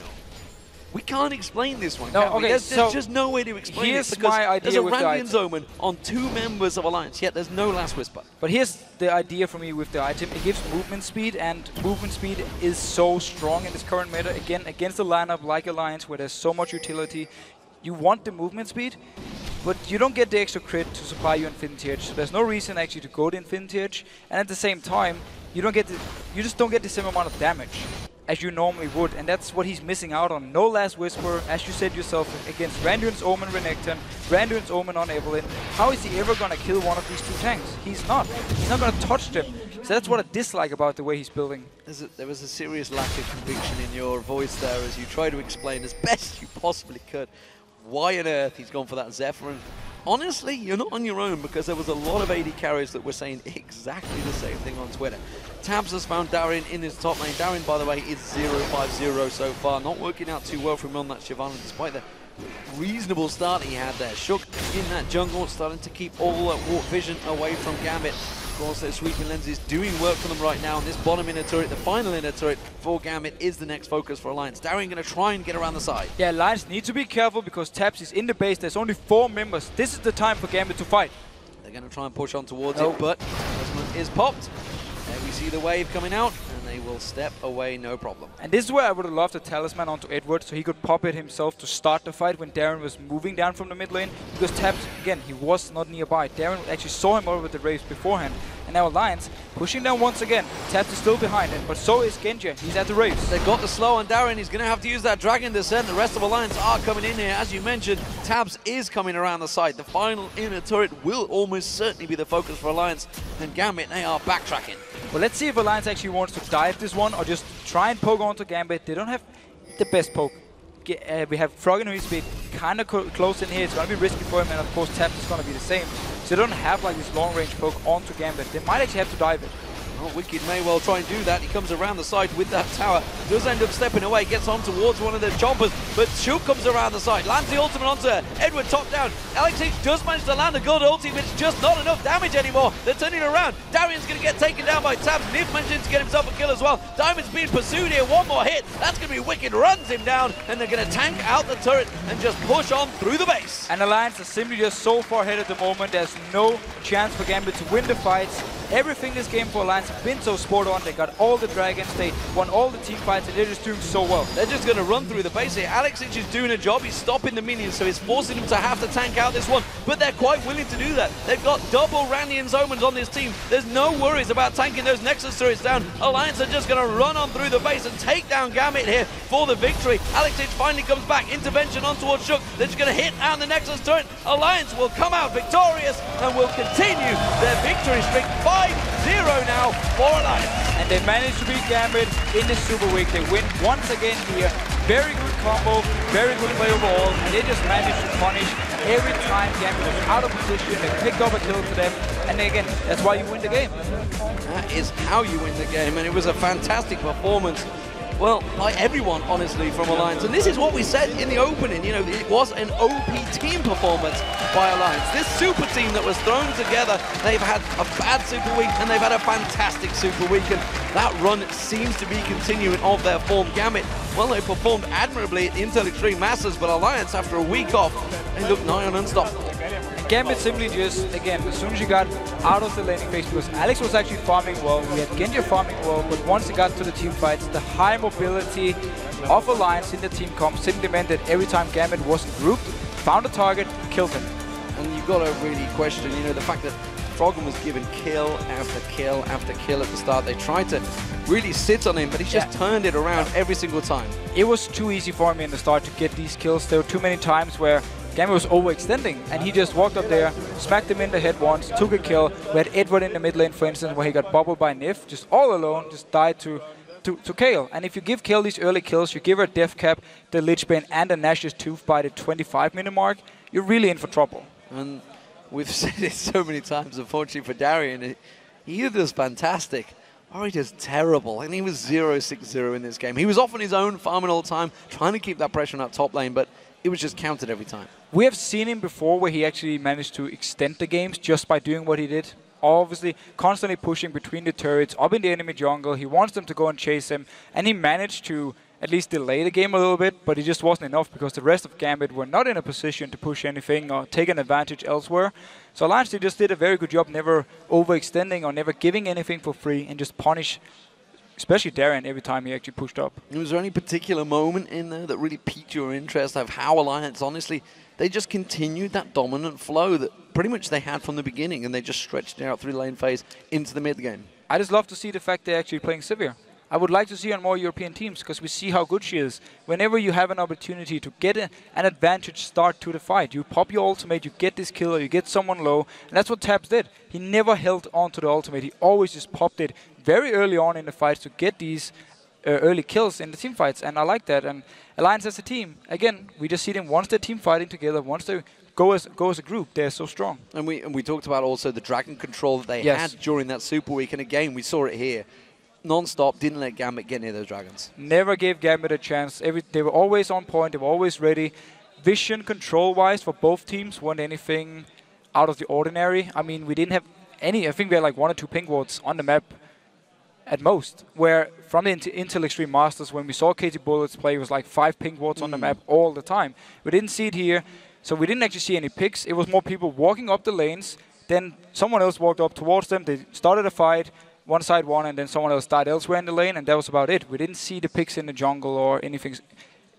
we can't explain this one, no, can we? okay, There's just no way to explain here's it because my idea there's a with the Radiant's item. Omen on 2 members of Alliance, yet there's no Last Whisper. But here's the idea for me with the item. It gives movement speed, and movement speed is so strong in this current meta. Again, against a lineup like Alliance where there's so much utility, you want the movement speed, but you don't get the extra crit to supply you Infinity Edge. So there's no reason actually to go to Infinity Edge, and at the same time, you just don't get the same amount of damage as you normally would, and that's what he's missing out on. No Last Whisper, as you said yourself, against Randuin's Omen Renekton, Randuin's Omen on Evelynn. How is he ever gonna kill one of these 2 tanks? He's not. He's not gonna touch them. So that's what I dislike about the way he's building. There was a serious lack of conviction in your voice there as you try to explain as best you possibly could why on earth he's gone for that Zephyr. And honestly, you're not on your own, because there was a lot of AD carriers that were saying exactly the same thing on Twitter. Tabs has found Darien in his top lane. Darien, by the way, is 0-5-0 so far. Not working out too well for him on that Shyvana, despite the reasonable start he had there. Shook in that jungle, starting to keep all Warp Vision away from Gambit. Of course, their sweeping lenses doing work for them right now, and this bottom inner turret, the final inner turret for Gambit, is the next focus for Alliance. Darien going to try and get around the side. Yeah, Alliance need to be careful because Tabs is in the base. There's only 4 members. This is the time for Gambit to fight. They're going to try and push on towards it, but Talisman is popped. There we see the wave coming out, and they will step away, no problem. And this is where I would have loved a Talisman onto Edward, so he could pop it himself to start the fight when Darien was moving down from the mid lane. Because Tabs, again, he was not nearby. Darien actually saw him over with the Raves beforehand. And now Alliance pushing down once again. Tabs is still behind it, but so is Genji. He's at the Raves. They've got the slow on Darien. He's going to have to use that Dragon Descent. The rest of Alliance are coming in here. As you mentioned, Tabs is coming around the side. The final inner turret will almost certainly be the focus for Alliance. And Gambit, they are backtracking. Well, let's see if Alliance actually wants to dive this one or just try and poke onto Gambit. They don't have the best poke. We have Froggen who needs to be kind of close in here. It's going to be risky for him, and of course Tabs is going to be the same. So they don't have like this long range poke onto Gambit. They might actually have to dive it. Well, Wicked may well try and do that. He comes around the side with that tower. Does end up stepping away, gets on towards one of the chompers, but Shook comes around the side. Lands the ultimate onto Edward, top down. Alex H does manage to land a good ulti, but it's just not enough damage anymore. They're turning around. Darien's going to get taken down by Tabs. Nif managing to get himself a kill as well. Diamond's being pursued here. One more hit. That's going to be Wicked. Runs him down, and they're going to tank out the turret and just push on through the base. And Alliance is simply just so far ahead at the moment. There's no chance for Gambit to win the fights. Everything this game for Alliance has been so sport on. They got all the dragons, they won all the team fights, and they're just doing so well. They're just going to run through the base here. Alexic is doing a job. He's stopping the minions, so it's forcing them to have to tank out this one. But they're quite willing to do that. They've got double Randian's Omens on this team. There's no worries about tanking those Nexus turrets down. Alliance are just going to run on through the base and take down Gambit here for the victory. Alexic finally comes back. Intervention on towards Shook. They're just going to hit down the Nexus turret. Alliance will come out victorious and will continue their victory streak. 5-0 now for Alliance. And they managed to beat Gambit in the Super Week. They win once again here. Very good combo, very good play overall, and they just managed to punish every time Gambit was out of position. They picked up a kill to them, and again, that's why you win the game. That is how you win the game, and it was a fantastic performance. Well, like everyone, honestly, from Alliance. And this is what we said in the opening. You know, it was an OP team performance by Alliance. This super team that was thrown together, they've had a bad Super Week and they've had a fantastic Super Week. And that run seems to be continuing of their form. Gambit, well, they performed admirably at the Intel Extreme Masters, but Alliance, after a week off, they look nigh on unstoppable. Gambit simply just, again, as soon as you got out of the laning phase, because Alex was actually farming well, we had Genji farming well, but once it got to the team fights, the high mobility of Alliance in the team comp simply meant that every time Gambit wasn't grouped, found a target, killed him. And you've got to really question, you know, the fact that Froggen was given kill after kill after kill at the start. They tried to really sit on him, but he just turned it around every single time. It was too easy for him in the start to get these kills. There were too many times where Gambit was overextending, and he just walked up there, smacked him in the head once, took a kill. We had Edward in the mid lane, for instance, where he got bubbled by Nif, just all alone, just died to Kayle. And if you give Kayle these early kills, you give her Death Cap, the Lich Bane, and a Nash's Tooth by the 25-minute mark, you're really in for trouble. And we've said it so many times, unfortunately for Darien, he either does fantastic or he does terrible. And he was 0-6-0 in this game. He was off on his own, farming all the time, trying to keep that pressure on that top lane, but it was just countered every time. We have seen him before where he actually managed to extend the games just by doing what he did. Obviously, constantly pushing between the turrets, up in the enemy jungle. He wants them to go and chase him, and he managed to at least delay the game a little bit, but it just wasn't enough because the rest of Gambit were not in a position to push anything or take an advantage elsewhere. So Alliance just did a very good job never overextending or never giving anything for free and just punish especially Darien every time he actually pushed up. Was there any particular moment in there that really piqued your interest of how Alliance, honestly, they just continued that dominant flow that pretty much they had from the beginning, and they just stretched it out through the lane phase into the mid game? I just love to see the fact they're actually playing Sivir. I would like to see her on more European teams because we see how good she is. Whenever you have an opportunity to get an advantage start to the fight, you pop your ultimate, you get this kill, or you get someone low, and that's what Tabs did. He never held on to the ultimate. He always just popped it very early on in the fights to get these early kills in the team fights, and I like that. And Alliance as a team, again, we just see them once they're team fighting together, once they go as a group, they're so strong. And we talked about also the dragon control that they had during that Super Week, and again, we saw it here. Non-stop, didn't let Gambit get near those dragons. Never gave Gambit a chance. They were always on point, they were always ready. Vision control-wise for both teams weren't anything out of the ordinary. I mean, we didn't have any, I think we had like 1 or 2 pink wards on the map at most, where from the Intel Extreme Masters, when we saw KT Bullets play, it was like 5 pink wards on the map all the time. We didn't see it here, so we didn't actually see any picks. It was more people walking up the lanes, then someone else walked up towards them, they started a fight, one side won, and then someone else died elsewhere in the lane, and that was about it. We didn't see the picks in the jungle or anything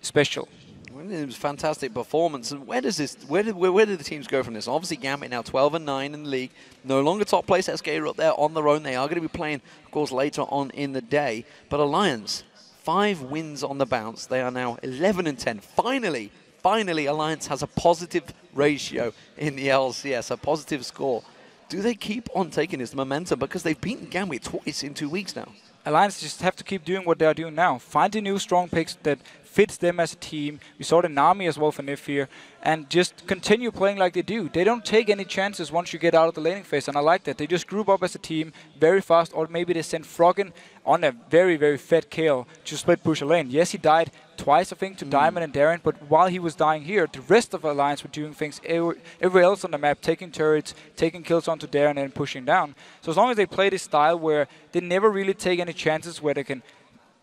special. Well, it was a fantastic performance. And where do the teams go from this? Obviously, Gambit now 12-9 in the league. No longer top place. SK are up there on their own. They are going to be playing, of course, later on in the day. But Alliance, 5 wins on the bounce. They are now 11-10. Finally, Alliance has a positive ratio in the LCS, a positive score. Do they keep on taking this momentum? Because they've beaten Gambit twice in 2 weeks now. Alliance just have to keep doing what they are doing now. Find the new strong picks that fits them as a team. We saw the Nami as well for Nif here. And just continue playing like they do. They don't take any chances once you get out of the laning phase. And I like that. They just group up as a team very fast. Or maybe they send Froggen on a very, very fed kill to split push a lane. Yes, he died twice, I think, to Diamond and Darren. But while he was dying here, the rest of Alliance were doing things everywhere else on the map. Taking turrets, taking kills onto Darren and pushing down. So as long as they play this style where they never really take any chances where they can,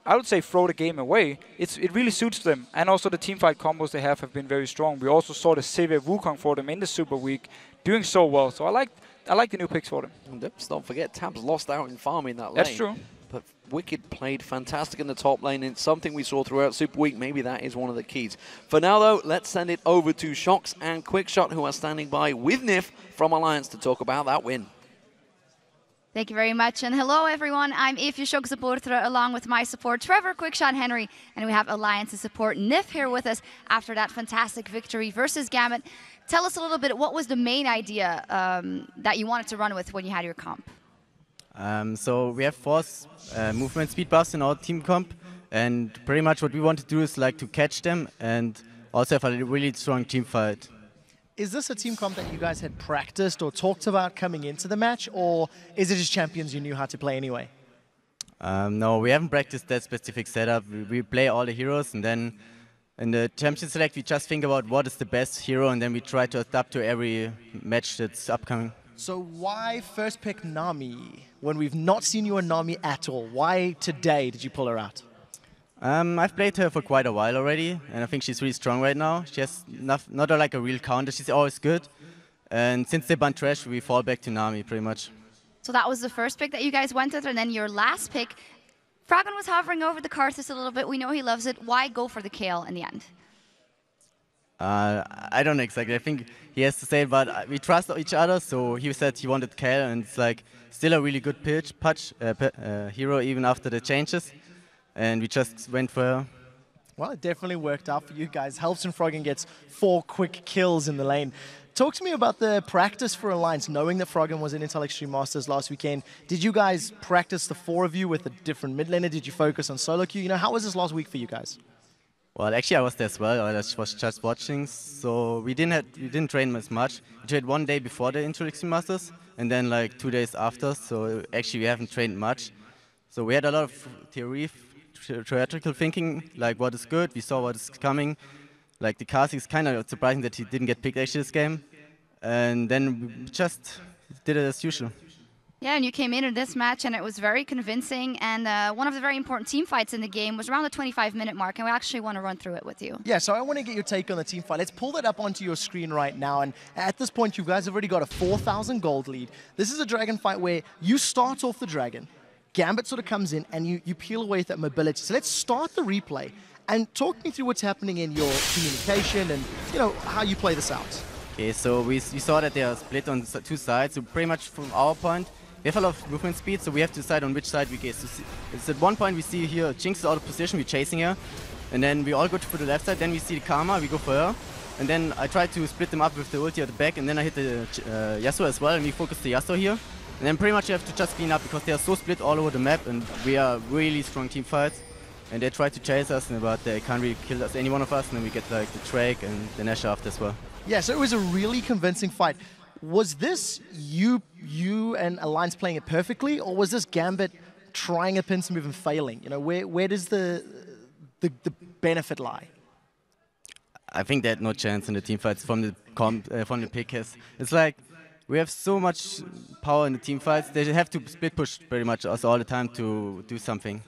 I would say, throw the game away, it really suits them. And also the teamfight combos they have been very strong. We also saw the Seve Wukong for them in the Super Week doing so well. So I like the new picks for them. And let's not forget, Tabs lost out in farming that lane. That's true. But Wicked played fantastic in the top lane. It's something we saw throughout Super Week. Maybe that is one of the keys. For now, though, let's send it over to Shox and Quickshot, who are standing by with Nif from Alliance to talk about that win. Thank you very much, and hello everyone. I'm Ify Shox supporter along with my support Trevor, Quickshot, Henry, and we have Alliance's support Nif here with us after that fantastic victory versus Gambit. Tell us a little bit, what was the main idea that you wanted to run with when you had your comp? So we have 4 movement speed buffs in our team comp, and pretty much what we want to do is like to catch them and also have a really strong team fight. Is this a team comp that you guys had practiced or talked about coming into the match, or is it just champions you knew how to play anyway? No, we haven't practiced that specific setup. We play all the heroes, and then in the champion select we just think about what is the best hero, and then we try to adapt to every match that's upcoming. So why first pick Nami when we've not seen you on Nami at all? Why today did you pull her out? I've played her for quite a while already, and I think she's really strong right now. She has not like a real counter, she's always good. And since they banned Trash, we fall back to Nami pretty much. So that was the first pick that you guys went with, and then your last pick, Froggen was hovering over the Karthus a little bit. We know he loves it. Why go for the Kayle in the end? I don't know exactly. I think he has to say it, but we trust each other, so he said he wanted Kayle, and it's like still a really good hero even after the changes. And we just went for her. Well, it definitely worked out for you guys. Helps and Froggen gets 4 quick kills in the lane. Talk to me about the practice for Alliance, knowing that Froggen was in Intel Extreme Masters last weekend. Did you guys practice the 4 of you with a different mid laner? Did you focus on solo queue? You know, how was this last week for you guys? Well, actually I was there as well. I was just watching, so we didn't train as much. We trained 1 day before the Intel Extreme Masters, and then like 2 days after. So actually we haven't trained much. So we had a lot of theoretical thinking, like what is good, we saw what is coming. Like the Kha'Zix is kind of surprising that he didn't get picked actually this game. And then we just did it as usual. Yeah, and you came into this match and it was very convincing, and one of the very important team fights in the game was around the 25-minute mark, and we actually want to run through it with you. Yeah, so I want to get your take on the team fight. Let's pull that up onto your screen right now, and at this point you guys have already got a 4,000 gold lead. This is a dragon fight where you start off the dragon, Gambit sort of comes in and you peel away with that mobility. So let's start the replay and talk me through what's happening in your communication and, you know, how you play this out. Okay, so we saw that they are split on 2 sides. So pretty much from our point, we have a lot of movement speed, so we have to decide on which side we get. So it's at one point we see here Jinx is out of position, we're chasing her. And then we all go for the left side, then we see the Karma, we go for her. And then I try to split them up with the ulti at the back, and then I hit the Yasuo as well, and we focus the Yasuo here. And then pretty much you have to just clean up because they are so split all over the map, and we are really strong team fights. and they try to chase us, but they can't really kill us, any one of us, and then we get like the Drake and the Nash after as well. Yeah, so it was a really convincing fight. Was this you and Alliance playing it perfectly, or was this Gambit trying a pincer move and failing? You know, where does the benefit lie? I think they had no chance in the team fights from the pick. It's like we have so much power in the team fights. They have to split push pretty much us all the time to do something.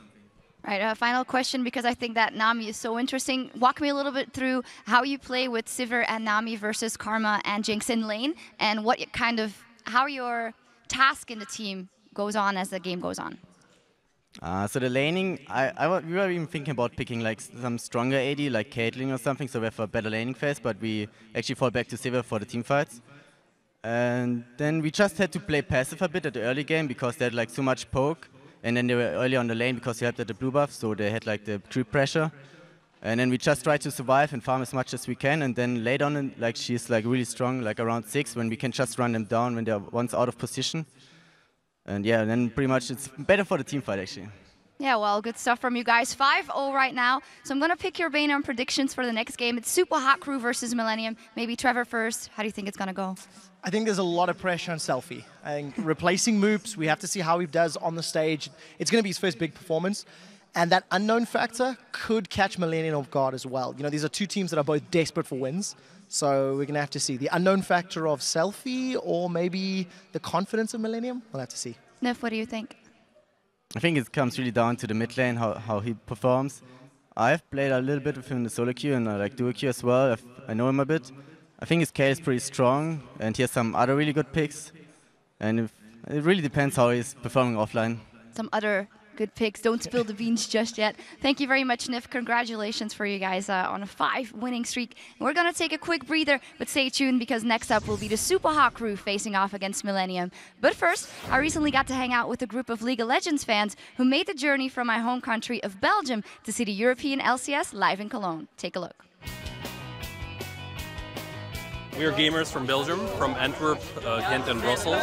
Right, final question, because I think that Nami is so interesting. Walk me a little bit through how you play with Sivir and Nami versus Karma and Jinx in lane, and how your task in the team goes on as the game goes on. So the laning, we were even thinking about picking like some stronger AD, like Caitlyn or something, so we have a better laning phase, but we actually fall back to Sivir for the team fights. And then we just had to play passive a bit at the early game because they had like so much poke. And then they were early on the lane because they helped at the blue buff, so they had like the creep pressure. And then we just tried to survive and farm as much as we can. And then later on, like she's like really strong, like around 6, when we can just run them down when they're once out of position. And yeah, and then pretty much it's better for the team fight actually. Yeah, well, good stuff from you guys. 5-0 right now. So I'm going to pick your Bane on predictions for the next game. It's Super Hot Crew versus Millennium. Maybe Trevor first. How do you think it's going to go? I think there's a lot of pressure on Selfie. I think replacing Moops, we have to see how he does on the stage. It's going to be his first big performance. And that unknown factor could catch Millennium off guard as well. You know, these are two teams that are both desperate for wins. So we're going to have to see the unknown factor of Selfie or maybe the confidence of Millennium. We'll have to see. Nif, what do you think? I think it comes really down to the mid lane, how he performs. I've played a little bit with him in the solo queue and like duo queue as well. I know him a bit. I think his K is pretty strong, and he has some other really good picks. And it really depends how he's performing offline. Some other good picks. Don't spill the beans just yet. Thank you very much, Nif. Congratulations for you guys on a 5-winning streak. We're going to take a quick breather, but stay tuned because next up will be the Super Hot Crew facing off against Millennium. But first, I recently got to hang out with a group of League of Legends fans who made the journey from my home country of Belgium to see the European LCS live in Cologne. Take a look. We are gamers from Belgium, from Antwerp, Ghent and Brussels.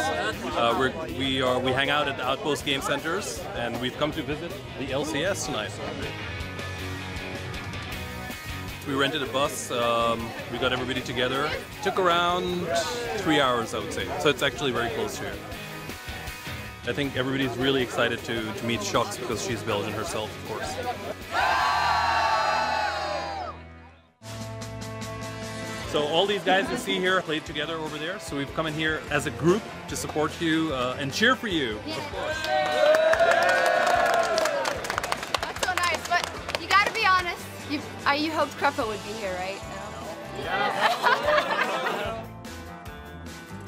We hang out at the Outpost Game Centers, and we've come to visit the LCS tonight. We rented a bus, we got everybody together. Took around 3 hours, I would say, so it's actually very close here. I think everybody's really excited to meet Shox because she's Belgian herself, of course. So all these guys you see here played together over there. So we've come in here as a group to support you and cheer for you, of course. That's so nice, but you gotta be honest. You hoped Kruppa would be here, right? No? Yeah.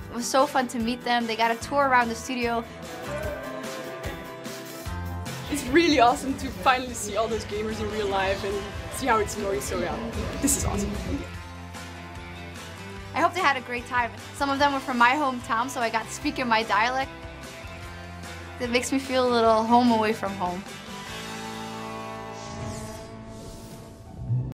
It was so fun to meet them. They got a tour around the studio. It's really awesome to finally see all those gamers in real life and see how it's going. So yeah, this is awesome. I hope they had a great time. Some of them were from my hometown, so I got to speak in my dialect. It makes me feel a little home away from home.